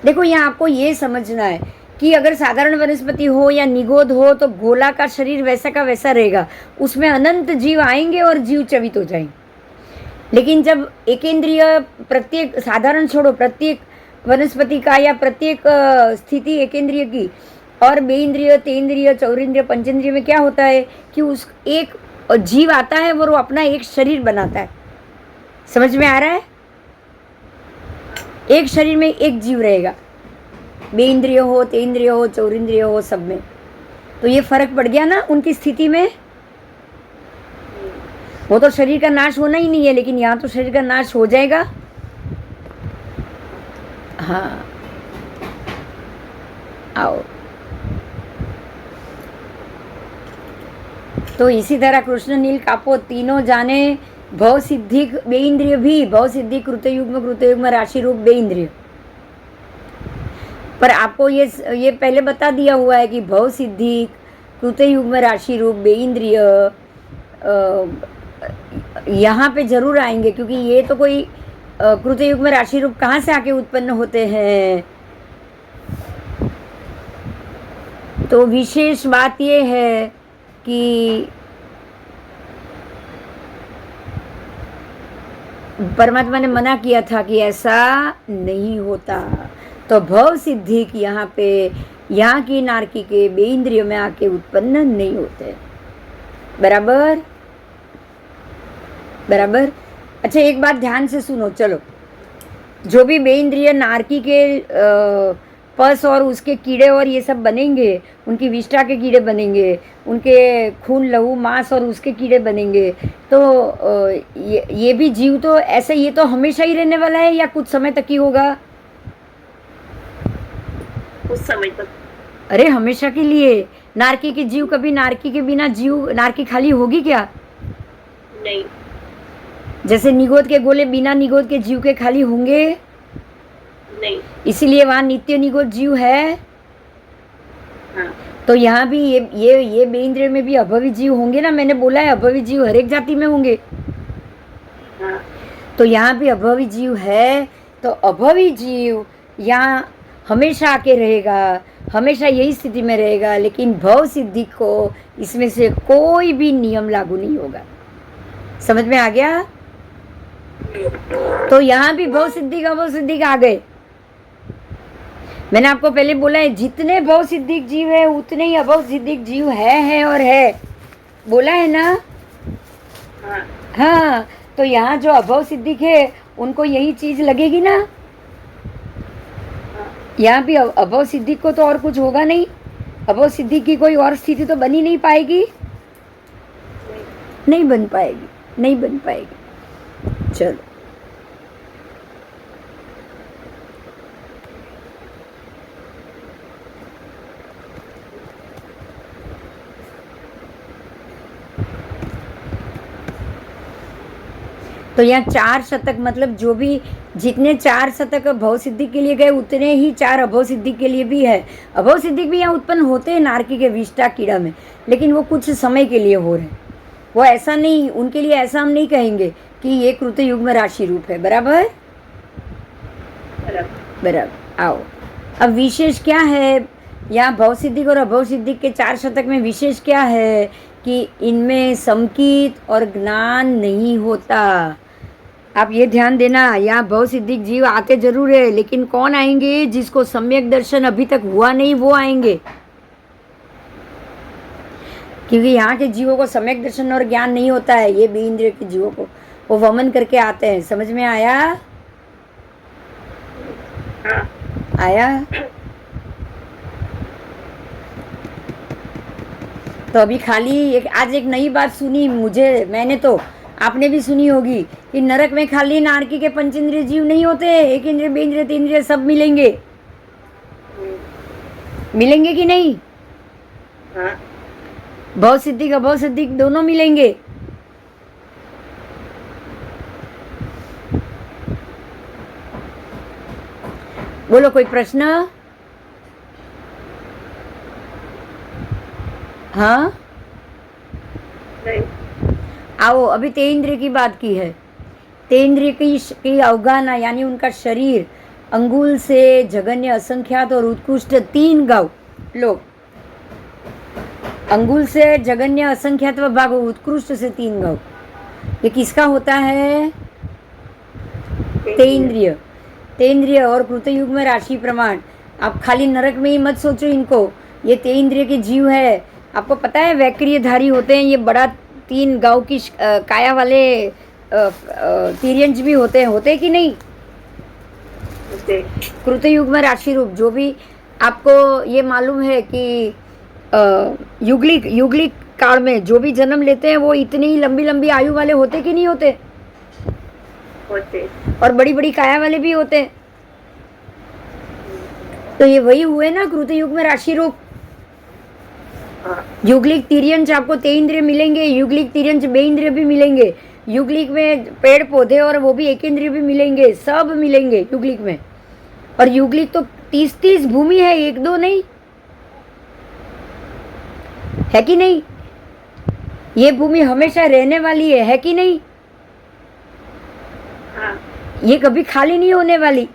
देखो यहाँ आपको ये समझना है कि अगर साधारण वनस्पति हो या निगोद हो तो गोला का शरीर वैसा का वैसा रहेगा, उसमें अनंत जीव आएंगे और जीव चवित हो जाएंगे। लेकिन जब एकेंद्रिय, प्रत्येक साधारण छोड़ो, प्रत्येक वनस्पति का या प्रत्येक स्थिति एकेंद्रिय की, और बेइंद्रिय, तेंद्रिय, चौरेंद्रिय, पंचेंद्रिय में क्या होता है कि उस एक जीव आता है और वो अपना एक शरीर बनाता है। समझ में आ रहा है? एक शरीर में एक जीव रहेगा, बेइंद्रिय हो, तेंद्रिय हो, चौरेंद्रिय हो, सब में। तो ये फर्क पड़ गया ना उनकी स्थिति में। वो तो शरीर का नाश होना ही नहीं है, लेकिन यहाँ तो शरीर का नाश हो जाएगा। हाँ, आओ। तो इसी तरह कृष्ण नील कापो तीनों जाने भव सिद्धिक बेइंद्रिय भी, भव सिद्धिक कृतयुग्म राशि रूप बेइंद्रिय। पर आपको ये पहले बता दिया हुआ है कि भव सिद्धिक कृतयुग्म राशि रूप बेइंद्रिय यहाँ पे जरूर आएंगे, क्योंकि ये तो कोई कृतयुग्म राशि रूप कहाँ से आके उत्पन्न होते हैं। तो विशेष बात ये है कि परमात्मा ने मना किया था कि ऐसा नहीं होता। तो भव सिद्धि की यहाँ पे, यहाँ की नारकी के बेइंद्रियों में आके उत्पन्न नहीं होते। बराबर? बराबर? अच्छा, एक बात ध्यान से सुनो। चलो, जो भी बेइंद्रिय नारकी के पस और उसके कीड़े और ये सब बनेंगे, उनकी विष्ठा के कीड़े बनेंगे, उनके खून लहू मांस और उसके कीड़े बनेंगे, तो ये भी जीव तो ऐसे, ये तो हमेशा ही रहने वाला है या कुछ समय तक ही होगा? कुछ समय तक। अरे हमेशा के लिए। नारकी के जीव कभी नारकी के बिना जीव, नारकी खाली होगी क्या? नहीं। जैसे निगोद के गोले बिना निगोद के जीव के खाली होंगे? नहीं। इसीलिए वहाँ नित्य निगोद जीव है। हाँ। तो यहाँ भी ये बेइंद्रिय में भी अभवी जीव होंगे ना। मैंने बोला है अभवी जीव हर एक जाति में होंगे। हाँ। तो यहाँ भी अभवी जीव है। तो अभवी जीव यहाँ हमेशा आके रहेगा, हमेशा यही स्थिति में रहेगा, लेकिन भव सिद्धि को इसमें से कोई भी नियम लागू नहीं होगा। समझ में आ गया? तो यहाँ भी भव सिद्धि आ गए। मैंने आपको पहले बोला है जितने भव सिद्धिक जीव है उतने ही अभव सिद्धिक जीव है और है। बोला है ना? हाँ। हाँ, तो यहाँ जो अभव सिद्धिक है उनको यही चीज लगेगी ना। यहाँ भी अभव सिद्धिक को तो और कुछ होगा नहीं। अभव सिद्धिक की कोई और स्थिति तो बनी नहीं पाएगी, नहीं बन पाएगी, नहीं बन पाएगी। चलो, तो यहाँ 4 शतक मतलब जो भी जितने 4 शतक भव सिद्धि के लिए गए उतने ही 4 अभव सिद्धि के लिए भी है। अभव सिद्धि भी यहाँ उत्पन्न होते हैं नारकी के विष्टा कीड़ा में, लेकिन वो कुछ समय के लिए हो रहे हैं। वो ऐसा नहीं, उनके लिए ऐसा हम नहीं कहेंगे कि ये कृत युग्म राशि रूप है। बराबर बराबर। आओ अब विशेष क्या है यहाँ भव सिद्धि और अभव सिद्धि के 4 शतक में? विशेष क्या है कि इनमें संकित और ज्ञान नहीं होता। आप ये ध्यान देना, यहाँ भव सिद्धिक जीव आते जरूर है, लेकिन कौन आएंगे? जिसको सम्यक दर्शन अभी तक हुआ नहीं वो आएंगे, क्योंकि यहाँ के जीवों को सम्यक दर्शन और ज्ञान नहीं होता है। ये भी इंद्रिय के जीवों को वो वमन करके आते हैं। समझ में आया? आया? तो अभी खाली आज एक नई बात सुनी मुझे, मैंने तो, आपने भी सुनी होगी कि नरक में खाली नारकी के पंचेंद्रिय जीव नहीं होते, एक इंद्रिय, बे इंद्रिय, तीन इंद्रिय सब मिलेंगे। मिलेंगे कि नहीं? भव सिद्धिक अभव सिद्धिक दोनों मिलेंगे। बोलो कोई प्रश्न? हाँ नहीं। आओ अभी तेंद्रिय की बात की है। तेंद्रिय की अवगाहना यानी उनका शरीर अंगुल से जघन्य असंख्यात और उत्कृष्ट 3 गाव लोग, अंगुल से जघन्य असंख्यात व भाग उत्कृष्ट से 3 गाव, ये किसका होता है? तेंद्रिय। तेंद्रिय और कृतयुग में राशि प्रमाण। आप खाली नरक में ही मत सोचो इनको, ये तेंद्रिय के जीव है। आपको पता है वैक्रियधारी होते हैं ये, बड़ा 3 गांव की काया वाले तिर्यंज भी होते कि नहीं? कृतयुग में राशि रूप। जो भी आपको ये मालूम है कि युगलिक काल में जो भी जन्म लेते हैं वो इतनी ही लंबी लंबी आयु वाले होते कि नहीं होते? और बड़ी बड़ी काया वाले भी होते। तो ये वही हुए ना कृतयुग में राशि रूप। युगलिक तिर्यंज आपको तेंद्रिय मिलेंगे, युगलिक तिर्यंज बे इंद्रिय भी मिलेंगे, युगलिक में पेड़ पौधे और वो भी एक इंद्रिय भी मिलेंगे, सब मिलेंगे युगलिक में। और युगलिक तो 30-30 भूमि है, 1-2 नहीं है कि नहीं? ये भूमि हमेशा रहने वाली है कि नहीं? ये कभी खाली नहीं होने वाली।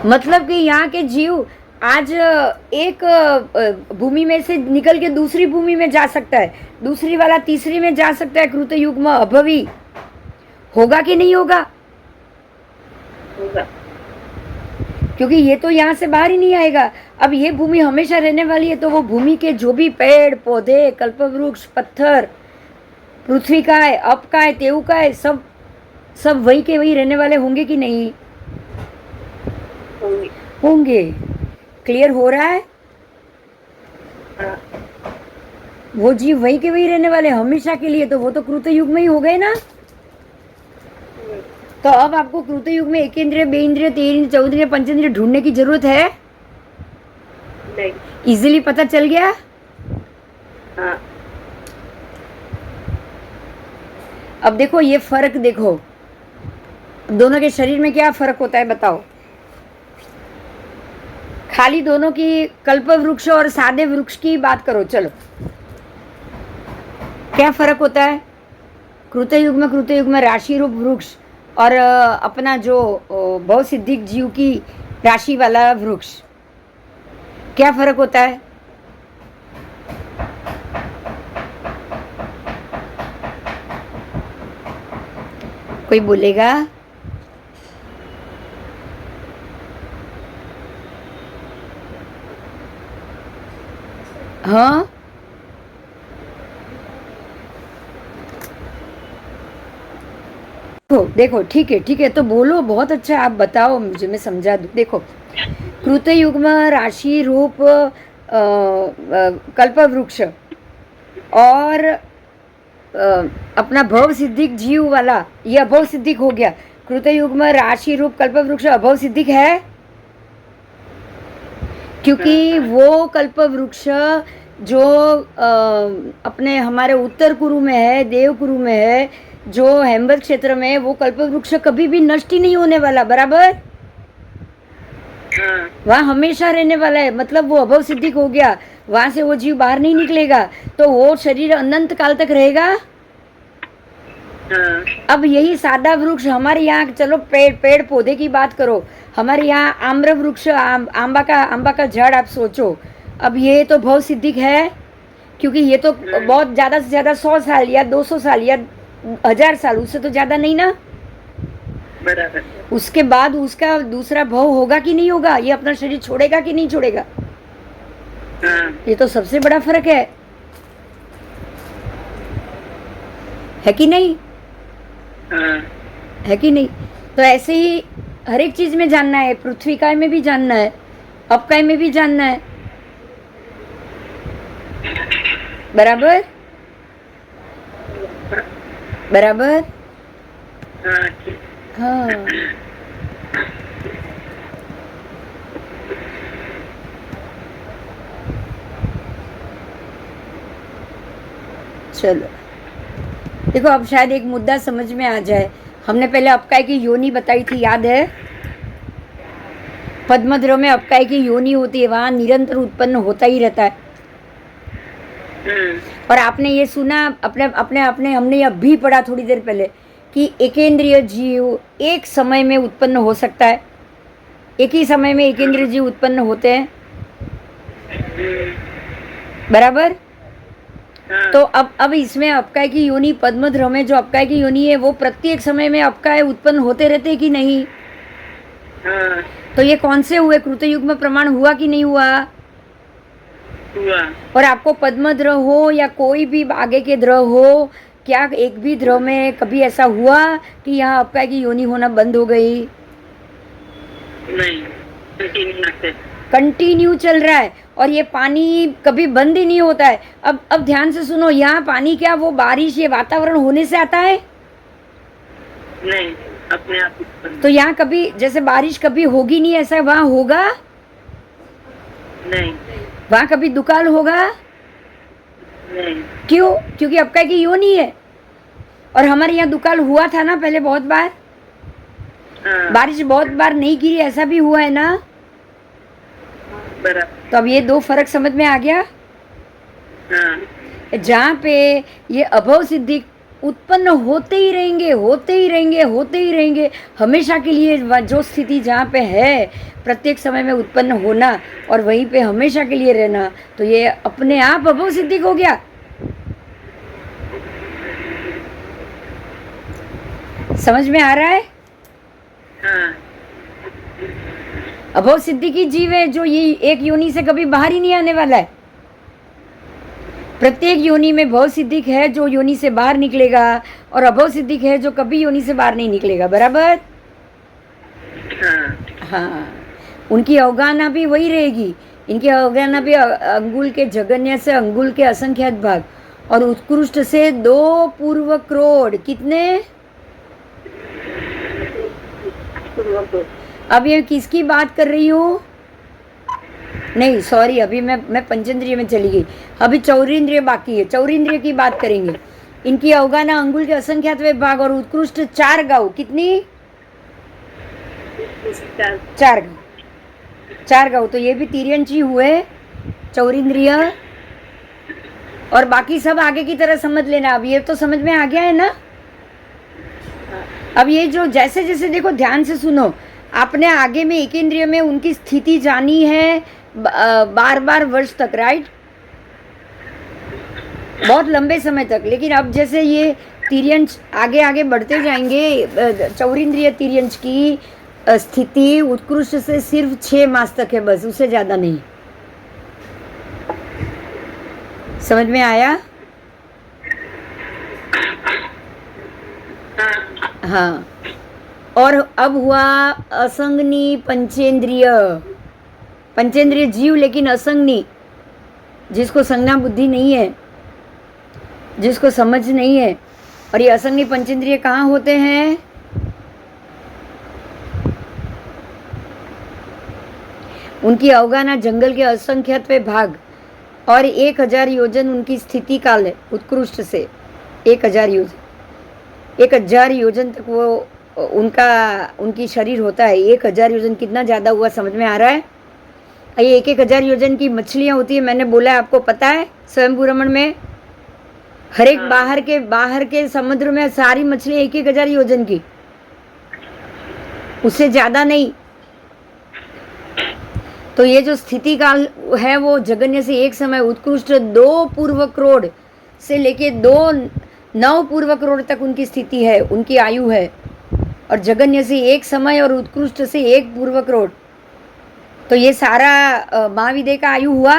मतलब कि यहाँ के जीव आज एक भूमि में से निकल के दूसरी भूमि में जा सकता है, दूसरी वाला तीसरी में जा सकता है। कृतयुग में अभवी होगा कि नहीं होगा? होगा, क्योंकि ये तो यहाँ से बाहर ही नहीं आएगा। अब ये भूमि हमेशा रहने वाली है, तो वो भूमि के जो भी पेड़ पौधे, कल्पवृक्ष, पत्थर, पृथ्वी का है, अप का है, तेऊ का है, सब वही के वही रहने वाले होंगे कि नहीं? होंगे। क्लियर हो रहा है? वो जीव वही के वही रहने वाले हमेशा के लिए, तो वो तो कृतयुग में ही हो गए ना। तो अब आपको कृतयुग में एक इंद्रिय, बे इंद्रिय, तीन इंद्रिय, 14 इंद्रिय, पंचेंद्रिय ढूंढने की जरूरत है? नहीं। इजीली पता चल गया? हाँ। अब देखो ये फर्क देखो, दोनों के शरीर में क्या फर्क होता है बताओ? खाली दोनों की कल्प वृक्ष और सादे वृक्ष की बात करो। चलो क्या फर्क होता है? कृतयुग में राशि रूप वृक्ष और अपना जो भव सिद्धिक जीव की राशि वाला वृक्ष, क्या फर्क होता है? कोई बोलेगा? हाँ देखो ठीक है तो बोलो, बहुत अच्छा, आप बताओ मुझे, मैं समझा दूँ। देखो कृतयुग में राशि रूप कल्प वृक्ष और अपना भव सिद्धिक जीव वाला, ये अभव सिद्धिक हो गया। कृतयुग में राशि रूप कल्प वृक्ष अभव सिद्धिक है, क्योंकि वो कल्प वृक्ष जो अपने हमारे उत्तर कुरु में है, देव कुरु में है, जो हेमवत क्षेत्र में है, वो कल्प वृक्ष कभी भी नष्ट ही नहीं होने वाला, बराबर। हाँ वहाँ हमेशा रहने वाला है, मतलब वो अभव सिद्धिक हो गया, वहां से वो जीव बाहर नहीं निकलेगा, तो वो शरीर अनंत काल तक रहेगा। हाँ अब यही सादा वृक्ष हमारे यहाँ, चलो पेड़ पौधे की बात करो, हमारे यहाँ आम्र वृक्ष, आंबा का झाड़ आप सोचो, अब ये तो भव सिद्धिक है, क्योंकि ये तो बहुत ज़्यादा से ज़्यादा 100 साल या 200 साल या 1000 साल, उससे तो ज़्यादा नहीं ना। बराबर। उसके बाद उसका दूसरा भव होगा कि नहीं होगा, ये अपना शरीर छोड़ेगा कि नहीं छोड़ेगा, हाँ ये तो सबसे बड़ा फर्क है कि नहीं, हाँ है कि नहीं। तो ऐसे ही हर एक चीज में जानना है, पृथ्वी काय में भी जानना है, अपकाय में भी जानना है, बराबर बराबर। हाँ ठीक। हाँ, चलो देखो, अब शायद एक मुद्दा समझ में आ जाए। हमने पहले अपकाय की योनि बताई थी, याद है। पद्मध्र में अपकाय की योनि होती है, वहां निरंतर उत्पन्न होता ही रहता है। और आपने ये सुना, अपने अपने अपने हमने अभी पढ़ा थोड़ी देर पहले कि एकेंद्रिय जीव एक समय में उत्पन्न हो सकता है, एक ही समय में एकेंद्रिय जीव उत्पन्न होते हैं, बराबर। तो अब इसमें अपकाय की योनि, पद्मध्र में जो अपकाय की योनि है, वो प्रत्येक समय में अपकाय उत्पन्न होते रहते कि नहीं। हाँ तो ये कौन से हुए, कृतयुग में प्रमाण हुआ कि नहीं हुआ। हुआ। और आपको पद्मध्र हो या कोई भी आगे के द्रव हो, क्या एक भी द्रव में कभी ऐसा हुआ कि यहाँ अपकाय की योनि होना बंद हो गई। नहीं, कंटिन्यू चल रहा है, और ये पानी कभी बंद ही नहीं होता है। अब ध्यान से सुनो, यहाँ पानी क्या वो बारिश, ये वातावरण होने से आता है। नहीं, अपने आप। तो यहाँ कभी जैसे बारिश कभी होगी नहीं, ऐसा वहाँ होगा नहीं, वहाँ कभी दुकाल होगा नहीं। क्यों, क्योंकि अपकाय की योनि है। और हमारे यहाँ दुकाल हुआ था ना पहले बहुत बार, हाँ बारिश बहुत बार नहीं गिरी, ऐसा भी हुआ है ना। बराबर। तो अब ये दो फर्क समझ में आ गया। हाँ जहाँ पे ये अभव सिद्धि उत्पन्न होते ही रहेंगे, होते ही रहेंगे, होते ही रहेंगे हमेशा के लिए, जो स्थिति जहाँ पे है प्रत्येक समय में उत्पन्न होना और वहीं पे हमेशा के लिए रहना, तो ये अपने आप अभव सिद्धि हो गया। समझ में आ रहा है। हाँ अभव सिद्धि की जीव है जो ये एक योनि से कभी बाहर ही नहीं आने वाला है। प्रत्येक योनि में भव सिद्धिक है जो योनि से बाहर निकलेगा, और अभव सिद्धिक है जो कभी योनि से बाहर नहीं निकलेगा, बराबर। हाँ हाँ, उनकी अवगाहना भी वही रहेगी। इनकी अवगाहना भी अंगुल के जगन्य से अंगुल के असंख्यात भाग, और उत्कृष्ट से 2 पूर्व करोड़, कितने। अब ये किसकी बात कर रही हूँ, नहीं सॉरी, अभी मैं पंचेंद्रिय में चली गई, अभी चौरेंद्रिय बाकी है, चौरेंद्रिय की बात करेंगे। इनकी अवगाहना अंगुल के असंख्यात भाग और उत्कृष्ट 4 गाँव, कितनी, 4 गाँव, 4 गाँव। तो ये भी तिर्यंची हुए चौरेंद्रिय, और बाकी सब आगे की तरह समझ लेना। अब ये तो समझ में आ गया है ना। अब ये जो जैसे जैसे देखो, ध्यान से सुनो, आपने आगे में एक इंद्रिय में उनकी स्थिति जानी है 12 वर्ष तक, राइट, बहुत लंबे समय तक। लेकिन अब जैसे ये तिर्यंच आगे आगे बढ़ते जाएंगे, चौरेंद्रिय तिर्यंच की स्थिति उत्कृष्ट से सिर्फ 6 मास तक है, बस, उससे ज्यादा नहीं। समझ में आया। हाँ, और अब हुआ असंगनी पंचेंद्रिय, पंचेंद्रिय जीव लेकिन असंगनी, जिसको संज्ञा बुद्धि नहीं है, जिसको समझ नहीं है। और ये असंगनी पंचेंद्रिय कहाँ होते हैं, उनकी अवगाहना जंगल के असंख्यत्व भाग, और 1000 योजन उनकी स्थिति काल है, उत्कृष्ट से 1000 योजन। 1000 योजन तक वो उनकी शरीर होता है। 1000 योजन कितना ज़्यादा हुआ, समझ में आ रहा है? ये 1000 योजन की मछलियाँ होती है, मैंने बोला है, आपको पता है? स्वयंभू रमण में हर एक बाहर के समुद्र में सारी मछलियाँ 1000 योजन की, उससे ज़्यादा नहीं। तो ये जो स्थिति काल है वो जगन्य से एक समय उत्कृष्ट 2 पूर्व करोड़ से लेके 9 पूर्व करोड़ तक उनकी स्थिति है, उनकी आयु है। और जगन्य से एक समय और उत्कृष्ट से 1 पूर्व करोड़, तो ये सारा महाविदय का आयु हुआ।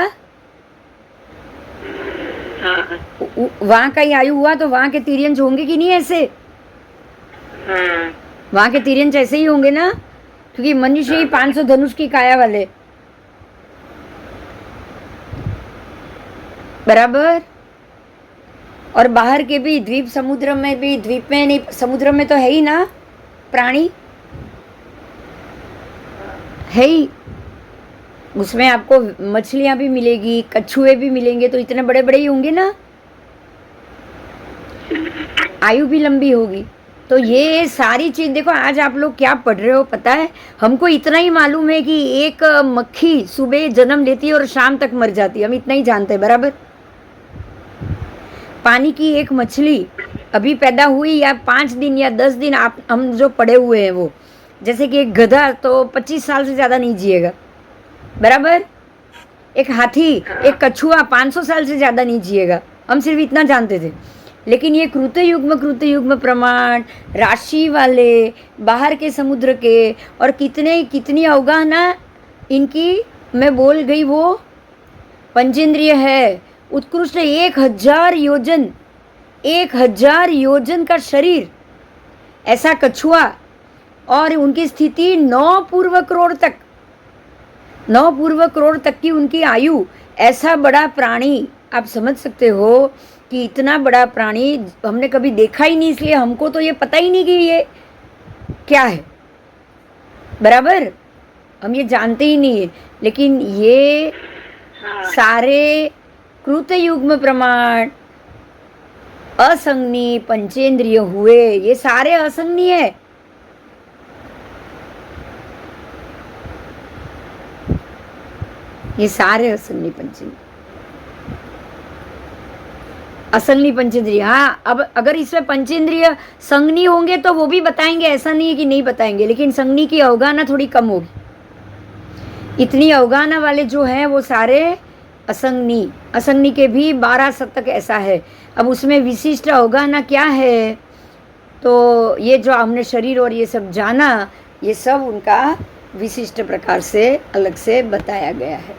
वहाँ का ही आयु हुआ, तो वहाँ के तिर्यंश होंगे कि नहीं ऐसे? वहाँ के तिर्यंश ऐसे ही होंगे ना, क्योंकि मनुष्य ही 500 धनुष की काया वाले, बराबर। और बाहर के भी द्वीप समुद्र में भी, द्वीप में नहीं, समुद्र में तो है ही ना प्राणी, है ही। उसमें आपको मछलियां भी मिलेगी, कछुए भी मिलेंगे, तो इतने बड़े बड़े ही होंगे ना, आयु भी लंबी होगी। तो ये सारी चीज देखो, आज आप लोग क्या पढ़ रहे हो पता है? हमको इतना ही मालूम है कि एक मक्खी सुबह जन्म लेती है और शाम तक मर जाती है, हम इतना ही जानते हैं, बराबर। पानी की एक मछली अभी पैदा हुई या 5 दिन या 10 दिन, आप हम जो पढ़े हुए हैं वो, जैसे कि एक गधा तो 25 साल से ज़्यादा नहीं जिएगा, बराबर। एक हाथी, एक कछुआ 500 साल से ज़्यादा नहीं जिएगा, हम सिर्फ इतना जानते थे। लेकिन ये कृत युग्म प्रमाण, राशि वाले, बाहर के समुद्र के, और कितनी अवगाहना इनकी मैं बोल गई, वो पंचेंद्रिय है। उत्कृष्ट 1000 योजन, 1000 योजन का शरीर, ऐसा कछुआ, और उनकी स्थिति 9 पूर्व करोड़ तक, 9 पूर्व करोड़ तक की उनकी आयु। ऐसा बड़ा प्राणी, आप समझ सकते हो कि इतना बड़ा प्राणी हमने कभी देखा ही नहीं, इसलिए हमको तो ये पता ही नहीं कि ये क्या है, बराबर। हम ये जानते ही नहीं है। लेकिन ये सारे कृत युग्म प्रमाण असंज्ञी पंचेंद्रिय हुए, ये सारे असंज्ञी है। ये सारे असंज्ञी पंचेंद्रिय, असंज्ञी पंचेंद्रिय। हाँ, अब अगर इसमें पंचेंद्रिय संज्ञी होंगे तो वो भी बताएंगे, ऐसा नहीं है कि नहीं बताएंगे, लेकिन संज्ञी की अवगाहना थोड़ी कम होगी। इतनी अवगाहना वाले जो हैं वो सारे असंज्ञी। असंज्ञी के भी 12 शतक ऐसा है। अब उसमें विशिष्ट अवगाहना क्या है, तो ये जो हमने शरीर और ये सब जाना, ये सब उनका विशिष्ट प्रकार से अलग से बताया गया है।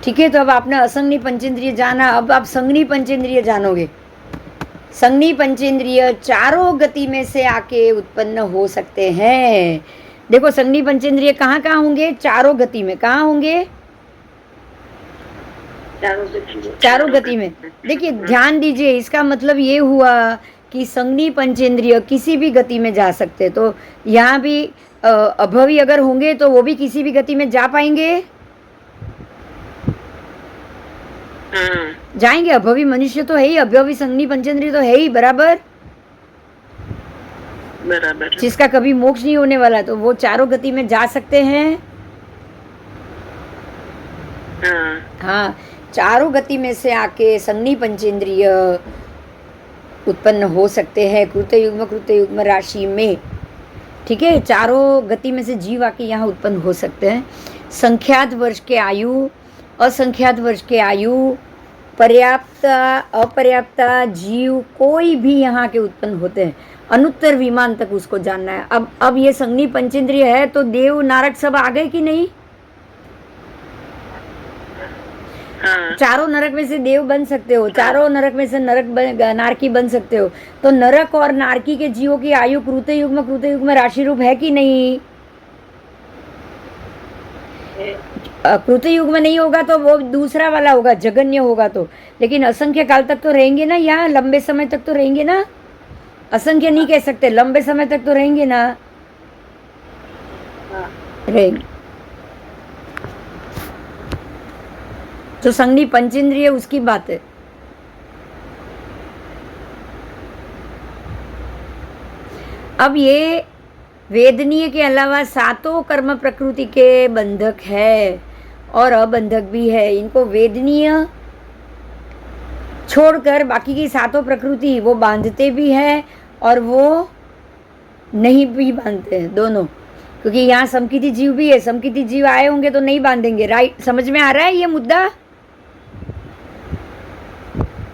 ठीक है, तो अब आपने असंज्ञी पंचेंद्रिय जाना, अब आप संज्ञी पंचेंद्रिय जानोगे। संज्ञी पंचेंद्रिय चारों गति में से आके उत्पन्न हो सकते हैं। देखो, संज्ञी पंचेंद्रिय कहाँ कहाँ होंगे? चारों गति में। कहाँ होंगे? चारों गति में। देखिए, ध्यान दीजिए, इसका मतलब ये हुआ कि संज्ञी पंचेंद्रिय किसी भी गति में जा सकते। तो यहाँ भी अभवी अगर होंगे तो वो भी किसी भी गति में जा पाएंगे, जाएंगे। अभवी मनुष्य तो है ही, अभवी संज्ञी पंचेंद्रिय तो है ही, बराबर। जिसका कभी मोक्ष नहीं होने वाला, तो वो चारों गति में जा सकते हैं। हाँ, चारों गति में से आके संज्ञी पंचेंद्रिय उत्पन्न हो सकते हैं कृत युग्म राशि में। ठीक है, चारों गति में से जीव आके यहाँ उत्पन्न हो सकते हैं। संख्यात वर्ष के आयु, असंख्यात वर्ष के आयु, पर्याप्ता अपर्याप्ता जीव कोई भी यहाँ के उत्पन्न होते हैं। अनुत्तर विमान तक उसको जानना है। अब ये संज्ञी पंचेंद्रिय है तो देव नारक सब आ गए कि नहीं? चारों नरक में से देव बन सकते हो, चारों नरक में से नारकी बन सकते हो। तो नरक और नारकी के जीवों की आयु कृत युग्म राशि रूप है कि नहीं? कृत युग्म नहीं होगा तो वो दूसरा वाला होगा, जगन्य होगा तो। लेकिन असंख्य काल तक तो रहेंगे ना, या लंबे समय तक तो रहेंगे ना। असंख्य नहीं कह सकते, लंबे समय तक तो रहेंगे ना, रहेंगे। तो संज्ञी पंचेंद्रिय उसकी बात है। अब ये वेदनीय के अलावा सातों कर्म प्रकृति के बंधक है और अबंधक भी है। इनको वेदनीय छोड़कर बाकी की सातों प्रकृति वो बांधते भी है और वो नहीं भी बांधते हैं, दोनों। क्योंकि यहाँ समकिती जीव भी है, समकिती जीव आए होंगे तो नहीं बांधेंगे। राइट, समझ में आ रहा है ये मुद्दा?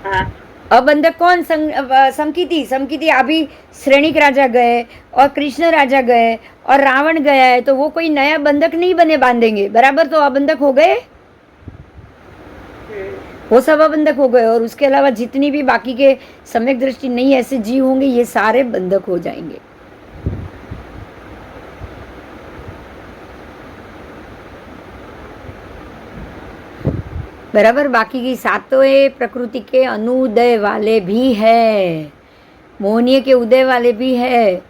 हाँ। अबंधक कौन? समकिती। समकिती अभी श्रेणिक राजा गए और कृष्ण राजा गए और रावण गया है, तो वो कोई नया बंधक नहीं बने बांधेंगे, बराबर? तो अबंधक हो गए, वो सब अबंधक हो गए। और उसके अलावा जितनी भी बाकी के सम्यक दृष्टि नहीं ऐसे जीव होंगे, ये सारे बंधक हो जाएंगे। बराबर? बाकी की सातों प्रकृति के अनुदय वाले भी है, मोहनीय के उदय वाले भी है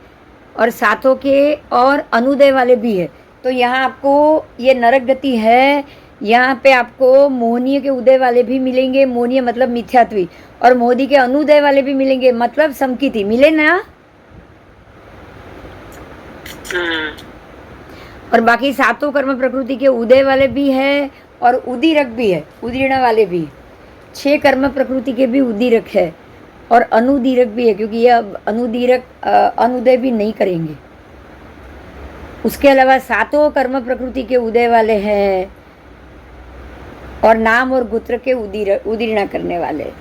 और सातों के और अनुदय वाले भी है। तो यहाँ आपको ये नरक गति है, यहाँ पे आपको मोहनीय के उदय वाले भी मिलेंगे, मोहनीय मतलब मिथ्यात्वी, और मोदी के अनुदय वाले भी मिलेंगे, मतलब समकिती। मिले ना? और बाकी सातों कर्म प्रकृति के उदय वाले भी है और उदीरक भी है, उदीर्ण वाले भी। 6 कर्म प्रकृति के भी उदीरक है और अनुदीरक भी है, क्योंकि ये अब अनुदीरक अनुदय भी नहीं करेंगे। उसके अलावा सातों कर्म प्रकृति के उदय वाले हैं और नाम और गोत्र के उदीर्ण करने वाले।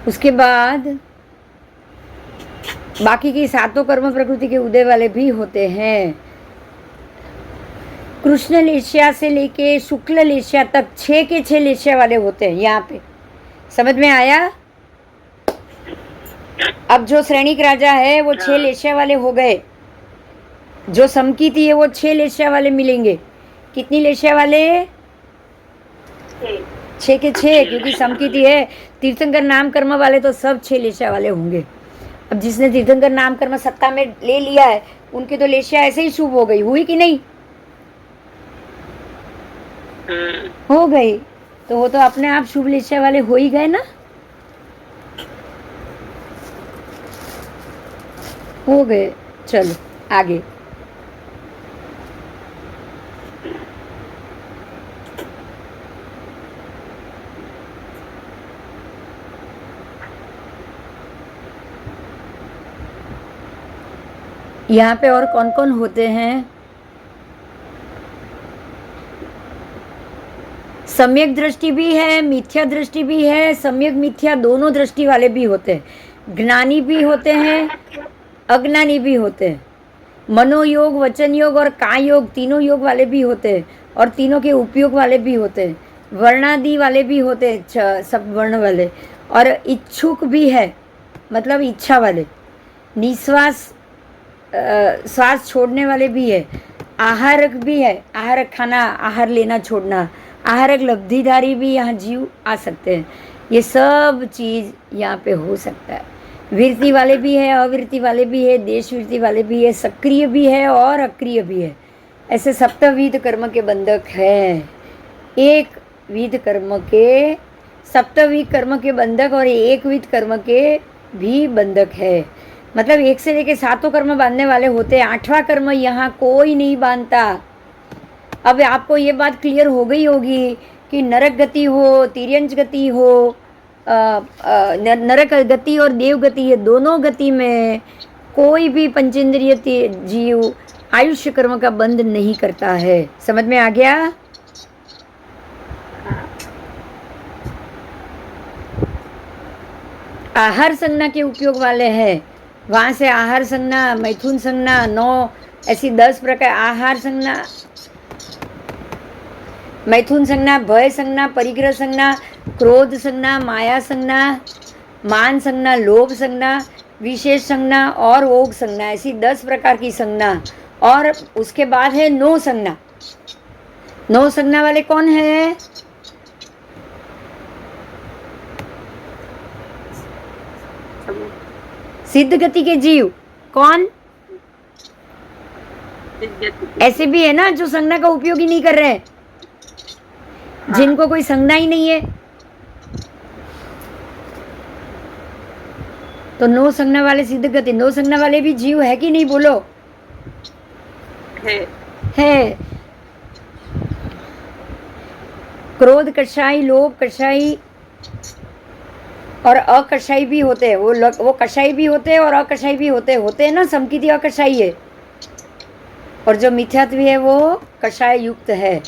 उसके बाद बाकी की सातों कर्म प्रकृति के उदय वाले भी होते हैं। कृष्ण लेशिया से लेके शुक्ल लेशिया तक 6 के 6 लेशिया वाले होते हैं यहाँ पे। समझ में आया? अब जो श्रेणिक राजा है वो 6 लेशिया वाले हो गए, जो समकिती है वो 6 लेशिया वाले मिलेंगे। कितनी लेशिया वाले? 6 के 6, क्योंकि समकिती है। तीर्थंकर नाम कर्म वाले तो सब 6 लेशिया वाले होंगे। अब जिसने तीर्थंकर नाम कर्म सत्ता में ले लिया है, उनकी तो लेशिया ऐसे ही शुभ हो गई, हुई कि नहीं? हो गई, तो वो तो अपने आप शुभ लेशिया वाले हो ही गए ना, हो गए। चलो आगे। यहाँ पे और कौन कौन होते हैं? सम्यक दृष्टि भी है, मिथ्या दृष्टि भी है। सम्यक मिथ्या दोनों दृष्टि वाले भी होते हैं। ज्ञानी भी होते हैं, अज्ञानी भी होते हैं। मनोयोग, वचन योग और काय योग, तीनों योग वाले भी होते हैं और तीनों के उपयोग वाले भी होते हैं। वर्णादि वाले भी होते हैं, सब वर्ण वाले। और इच्छुक भी है, मतलब इच्छा वाले। निश्वास श्वास छोड़ने वाले भी है। आहारक भी है, आहारक खाना, आहार लेना छोड़ना। आहारक लब्धिधारी भी यहाँ जीव आ सकते हैं। ये सब चीज़ यहाँ पे हो सकता है। वृत्ति वाले भी है, अवृत्ति वाले भी है, देश वृत्ति वाले भी है, सक्रिय भी है और अक्रिय भी है। ऐसे सप्तविध कर्म के बंधक है। एक विध कर्म के, सप्तविध कर्म के बंधक और एक विध कर्म के भी बंधक है। मतलब 1 से लेके 7 कर्म बांधने वाले होते हैं। 8वां कर्म यहाँ कोई नहीं बांधता। अब आपको ये बात क्लियर हो गई होगी कि नरक गति हो, तिर्यंच गति हो, नरक गति और देव गति, ये दोनों गति में कोई भी पंचेंद्रिय जीव आयुष्य कर्म का बंध नहीं करता है। समझ में आ गया? आहार संज्ञा के उपयोग वाले हैं। वहाँ से आहार संज्ञा, मैथुन संज्ञा, 9 ऐसी 10 प्रकार आहार संज्ञा, मैथुन संज्ञा, भय संज्ञा, परिग्रह संज्ञा, क्रोध संज्ञा, माया संज्ञा, मान संज्ञा, लोभ संज्ञा, विशेष संज्ञा और ओग संज्ञा, ऐसी 10 प्रकार की संज्ञा। और उसके बाद है 9 संज्ञा। 9 संज्ञा वाले कौन है? सिद्ध गति के जीव। कौन? ऐसे भी है ना जो संज्ञा का उपयोग ही नहीं कर रहे हैं, जिनको कोई संज्ञा ही नहीं है। तो नो संज्ञा वाले सिद्ध गति, नो संज्ञा वाले भी जीव है कि नहीं, बोलो। है। क्रोध कषाय, लोभ कषाय और अकषाय भी होते हैं। वो कषाय भी होते हैं और अकषाय भी होते हैं ना। समकिति अकषाय है, और जो मिथ्यात्व है वो कषाय युक्त है।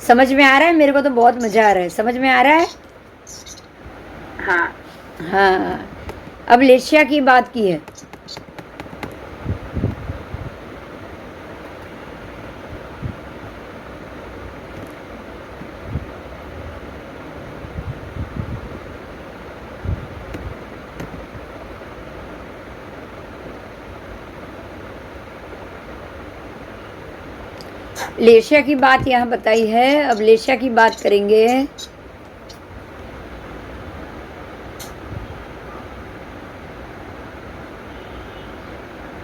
समझ में आ रहा है? मेरे को तो बहुत मजा आ रहा है। समझ में आ रहा है? हाँ हाँ। अब लेशिया की बात की है। लेशिया की बात यहाँ बताई है। अब लेशिया की बात करेंगे।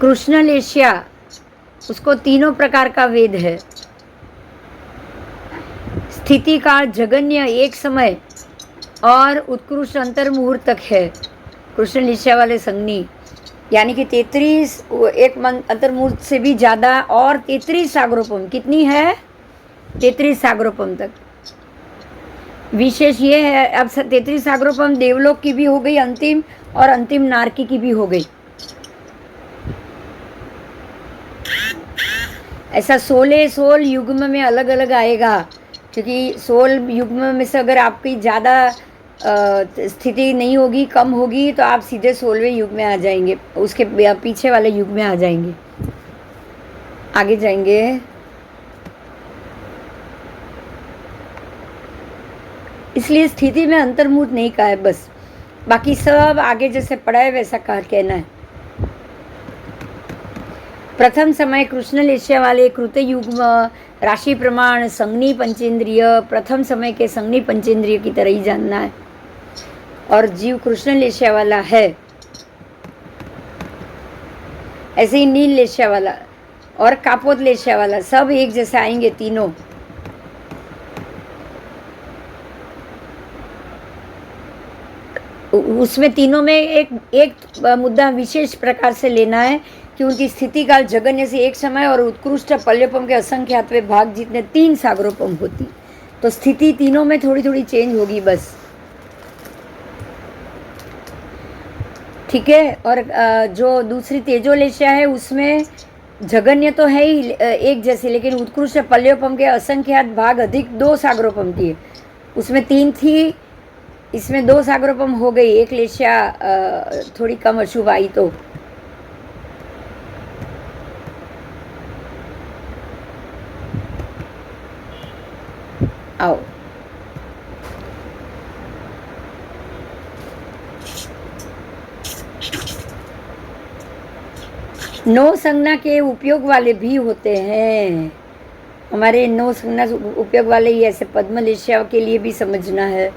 कृष्ण लेशिया, उसको तीनों प्रकार का वेद है। स्थिति काल, जगन्य, एक समय और उत्कृष्ट अंतर मुहूर्त तक है कृष्ण लेशिया वाले संगनी। यानी कि 33 एक अंतर मुहूर्त से भी ज़्यादा, और 33 सागरोपम। कितनी है? 33 सागरोपम तक। विशेष ये है, अब 33 सागरोपम देवलोक की भी हो गई अंतिम, और अंतिम नारकी की भी हो गई। ऐसा 16 युग्म में अलग अलग आएगा, क्योंकि 16 युग्म में से अगर आपकी ज़्यादा स्थिति नहीं होगी, कम होगी, तो आप सीधे 16वें युग में आ जाएंगे, उसके पीछे वाले युग में आ जाएंगे। आगे जाएंगे। इसलिए स्थिति में अंतर्मुहूर्त नहीं कहा है, बस बाकी सब आगे जैसे पढ़ा है वैसा कहना है। प्रथम समय कृष्ण लेशिया वाले कृत युग्म, राशि प्रमाण, संज्ञी पंचेंद्रिय, प्रथम समय के संज्ञी पंचेंद्रिय की तरह ही जानना है। और जीव कृष्ण लेशिया वाला है, ऐसे ही नील लेशिया वाला और कापोत लेशिया वाला सब एक जैसे आएंगे तीनों। उसमें तीनों में एक मुद्दा विशेष प्रकार से लेना है कि उनकी स्थिति काल जगन्य से एक समय और उत्कृष्ट पल्योपम के असंख्यातवें भाग जितने 3 सागरोपम होती, तो स्थिति तीनों में थोड़ी थोड़ी चेंज होगी बस। ठीक है। और जो दूसरी तेजोलेशिया है उसमें जगन्य तो है ही एक जैसे, लेकिन उत्कृष्ट पल्योपम के असंख्यात भाग अधिक 2 सागरोपम की है। उसमें 3 थी, इसमें 2 सागरोपम हो गई। एक लेशिया थोड़ी कम अशुभ आई तो। आओ नौ संज्ञा के उपयोग वाले भी होते हैं। हमारे 9 संज्ञा उपयोग वाले ही ऐसे पद्म लेशिया के लिए भी समझना है।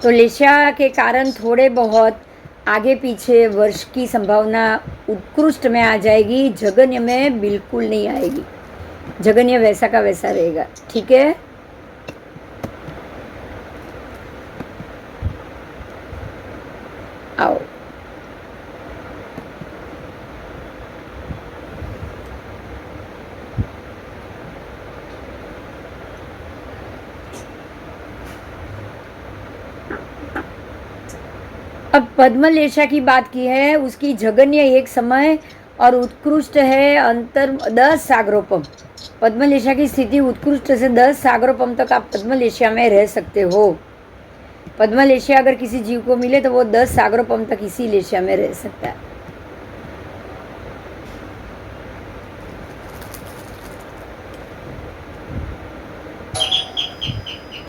तो लेशिया के कारण थोड़े बहुत आगे पीछे वर्ष की संभावना उत्कृष्ट में आ जाएगी, जगन्य में बिल्कुल नहीं आएगी। जगन्य वैसा का वैसा रहेगा। ठीक है। आओ अब पद्म लेशिया की बात की है, उसकी जगन्य एक समय और उत्कृष्ट है अंतर 10 सागरोपम। पद्म लेशिया की स्थिति उत्कृष्ट से 10 सागरोपम तक आप पद्म लेशिया में रह सकते हो। पद्म लेशिया अगर किसी जीव को मिले तो वो 10 सागरोपम तक इसी लेशिया में रह सकता है।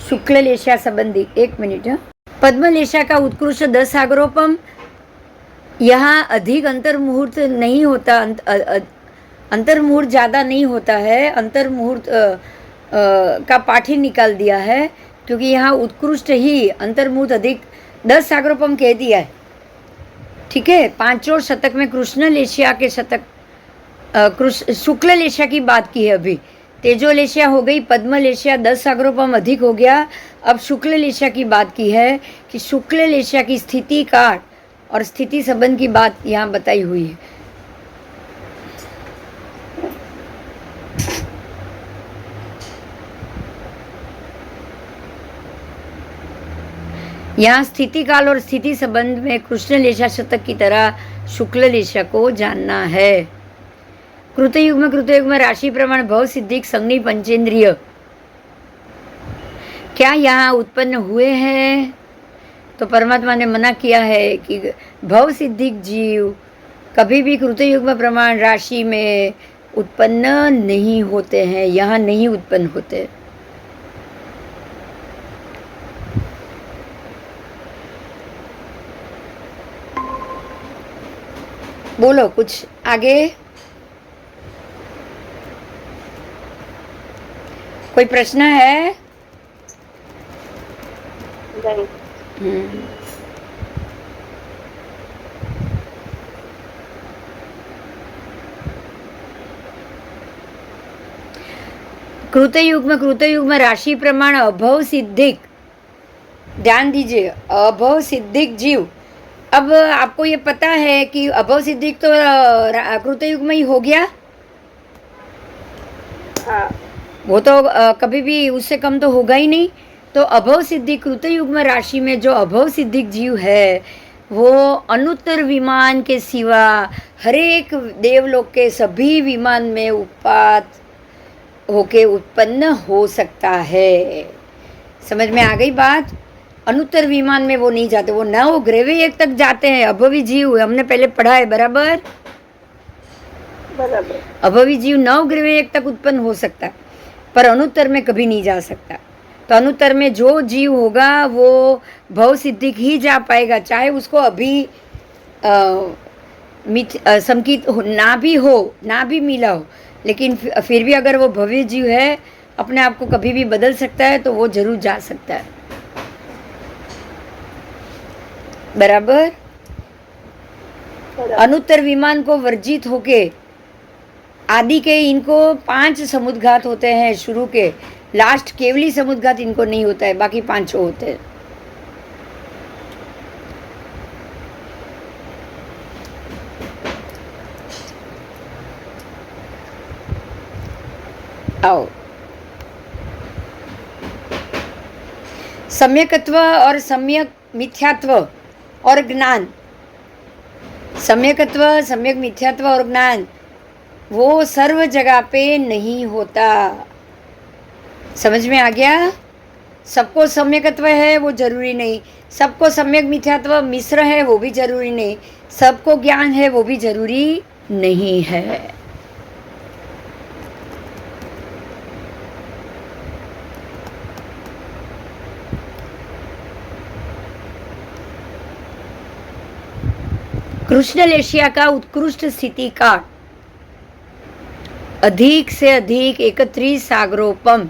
शुक्ल लेशिया संबंधी 1 मिनट। पद्म लेशिया का उत्कृष्ट 10 सागरोपम, यहाँ अधिक अंतर मुहूर्त नहीं होता, अंतर मुहूर्त ज़्यादा नहीं होता है। अंतर मुहूर्त का पाठ ही निकाल दिया है, क्योंकि यहाँ उत्कृष्ट ही अंतर मुहूर्त अधिक 10 सागरोपम कह दिया है। ठीक है। 5वें शतक में कृष्ण लेशिया के शतक शुक्ल लेशिया की बात की है। अभी तेजो लेशिया हो गई, पद्म लेशिया 10 सागरोपम अधिक हो गया। अब शुक्ल लेशिया की बात की है कि शुक्ल लेशिया की स्थिति काल और स्थिति संबंध की बात यहाँ बताई हुई है। यहाँ स्थिति काल और स्थिति संबंध में कृष्ण लेशा शतक की तरह शुक्ल लेशा को जानना है। कृतयुग में राशि प्रमाण भव सिद्धिक संज्ञी पंचेंद्रिय क्या यहाँ उत्पन्न हुए हैं? तो परमात्मा ने मना किया है कि भव सिद्धिक जीव कभी भी कृतयुग में प्रमाण राशि में उत्पन्न नहीं होते हैं, यहाँ नहीं उत्पन्न होते। बोलो कुछ आगे। कोई प्रश्न है? कृतयुग में राशि प्रमाण अभव सिद्धिक, ध्यान दीजिए, अभव सिद्धिक जीव। अब आपको ये पता है कि अभव सिद्धिक तो कृतयुग में ही हो गया। हाँ। वो तो कभी भी उससे कम तो होगा ही नहीं। तो अभव सिद्धिक कृतयुग में राशि में जो अभव सिद्धिक जीव है वो अनुत्तर विमान के सिवा हरेक देवलोक के सभी विमान में उत्पात होके उत्पन्न हो सकता है। समझ में आ गई बात? अनुत्तर विमान में वो नहीं जाते, वो 9 ग्रहवेग तक जाते हैं। अभवी जीव हमने पहले पढ़ा है, बराबर? बराबर। अभवी जीव 9 ग्रहवेग तक उत्पन्न हो सकता है, पर अनुत्तर में कभी नहीं जा सकता। तो अनुत्तर में जो जीव होगा वो भव सिद्धिक ही जा पाएगा, चाहे उसको अभी संकित ना भी मिला हो, लेकिन फिर भी अगर वो भव्य जीव है, अपने आप को कभी भी बदल सकता है, तो वो जरूर जा सकता है। बराबर? अनुत्तर विमान को वर्जित होके आदि के इनको 5 समुद्घात होते हैं शुरू के, लास्ट केवली समुद्घात इनको नहीं होता है, बाकी 5 होते हैं। आओ, सम्यकत्व और सम्यक मिथ्यात्व और ज्ञान, सम्यकत्व, सम्यक मिथ्यात्व और ज्ञान वो सर्व जगह पे नहीं होता। समझ में आ गया? सबको सम्यकत्व है वो जरूरी नहीं, सबको सम्यक मिथ्यात्व मिश्र है वो भी जरूरी नहीं, सबको ज्ञान है वो भी जरूरी नहीं है। कृष्ण लेशिया का उत्कृष्ट स्थिति का अधिक से अधिक 31 सागरोपम।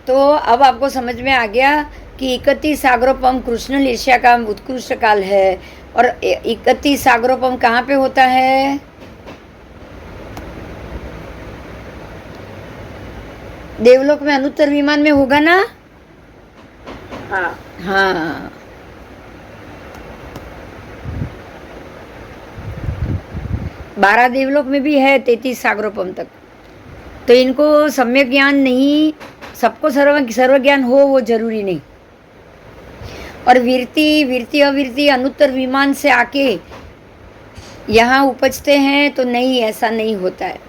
तो अब आपको समझ में आ गया कि 31 सागरोपम कृष्ण लेशिया का उत्कृष्ट काल है। और 31 सागरोपम कहाँ पे होता है? देवलोक में अनुत्तर विमान में होगा ना? हाँ। हाँ, बारह देवलोक में भी है 33 सागरोपम तक। तो इनको सम्यक ज्ञान नहीं, सबको सर्व ज्ञान हो वो जरूरी नहीं। और विरति अविरति अनुत्तर विमान से आके यहाँ उपजते हैं तो नहीं, ऐसा नहीं होता है।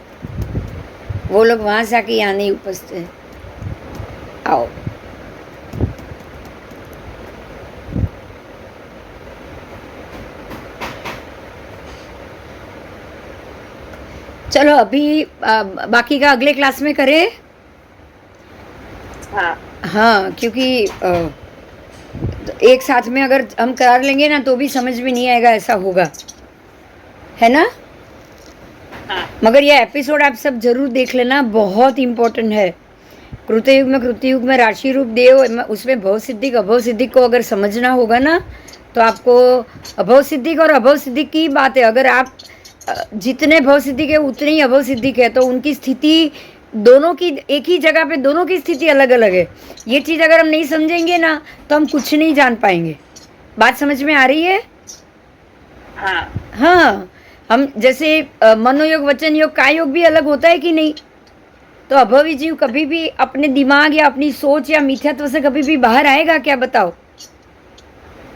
वो लोग वहाँ से आके यहाँ नहीं उपजते हैं। आओ, चलो अभी बाकी का अगले क्लास में करें। हाँ, क्योंकि एक साथ में अगर हम कर लेंगे ना तो भी समझ में नहीं आएगा, ऐसा होगा, है ना? हाँ। मगर ये एपिसोड आप सब जरूर देख लेना, बहुत इम्पोर्टेंट है। कृतयुग में राशि रूप देव, उसमें भव सिद्धिक अभव सिद्धिक को अगर समझना होगा ना तो आपको अभव सिद्धिक और अभव सिद्धिक की बात है। अगर आप जितने भव सिद्धिक है उतने ही अभव सिद्धिक है, तो उनकी स्थिति दोनों की एक ही जगह पे, दोनों की स्थिति अलग अलग है। ये चीज़ अगर हम नहीं समझेंगे ना तो हम कुछ नहीं जान पाएंगे। बात समझ में आ रही है? हाँ हाँ, हम जैसे मनोयोग, वचन योग, काय योग भी अलग होता है कि नहीं? तो अभवी जीव कभी भी अपने दिमाग या अपनी सोच या मिथ्यात्व से कभी भी बाहर आएगा क्या, बताओ?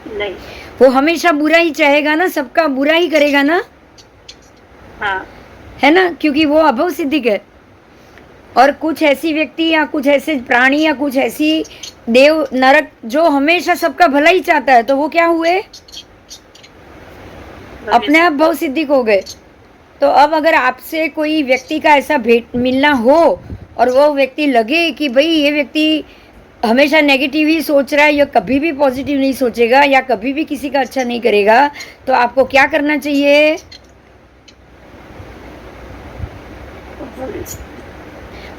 नहीं। वो हमेशा बुरा ही चाहेगा ना, सबका बुरा ही करेगा ना, हाँ है ना, क्योंकि वो अभव सिद्धिक है। और कुछ ऐसी व्यक्ति या कुछ ऐसे प्राणी या कुछ ऐसी देव नरक जो हमेशा सबका भला ही चाहता है, तो वो क्या हुए? अपने आप भव सिद्धिक हो गए। तो अब अगर आपसे कोई व्यक्ति का ऐसा भेंट मिलना हो और वो व्यक्ति लगे कि भाई ये व्यक्ति हमेशा नेगेटिव ही सोच रहा है, या कभी भी पॉजिटिव नहीं सोचेगा, या कभी भी किसी का अच्छा नहीं करेगा, तो आपको क्या करना चाहिए?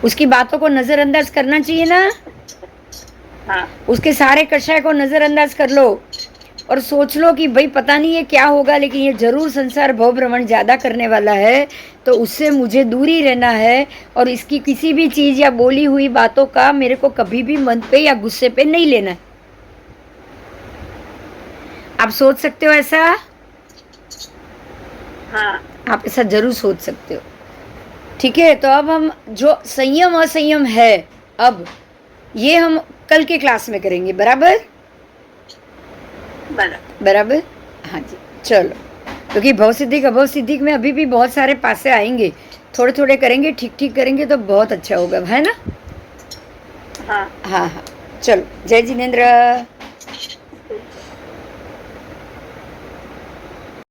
उसकी बातों को नजरअंदाज करना चाहिए ना। हाँ उसके सारे कषाय को नजरअंदाज कर लो और सोच लो कि भाई पता नहीं ये क्या होगा, लेकिन ये जरूर संसार भव भ्रमण ज्यादा करने वाला है, तो उससे मुझे दूर ही रहना है, और इसकी किसी भी चीज या बोली हुई बातों का मेरे को कभी भी मन पे या गुस्से पे नहीं लेना है। आप सोच सकते हो ऐसा? हाँ आप ऐसा जरूर सोच सकते हो। ठीक है, तो अब हम जो संयम असंयम है, अब ये हम कल के क्लास में करेंगे, बराबर? बराबर, हाँ जी, चलो। क्योंकि भव सिद्धिक अभव सिद्धिक में अभी भी बहुत सारे पासे आएंगे, थोड़े थोड़े करेंगे, ठीक ठीक करेंगे तो बहुत अच्छा होगा, है ना? हाँ हाँ हाँ, चलो, जय जिनेन्द्र।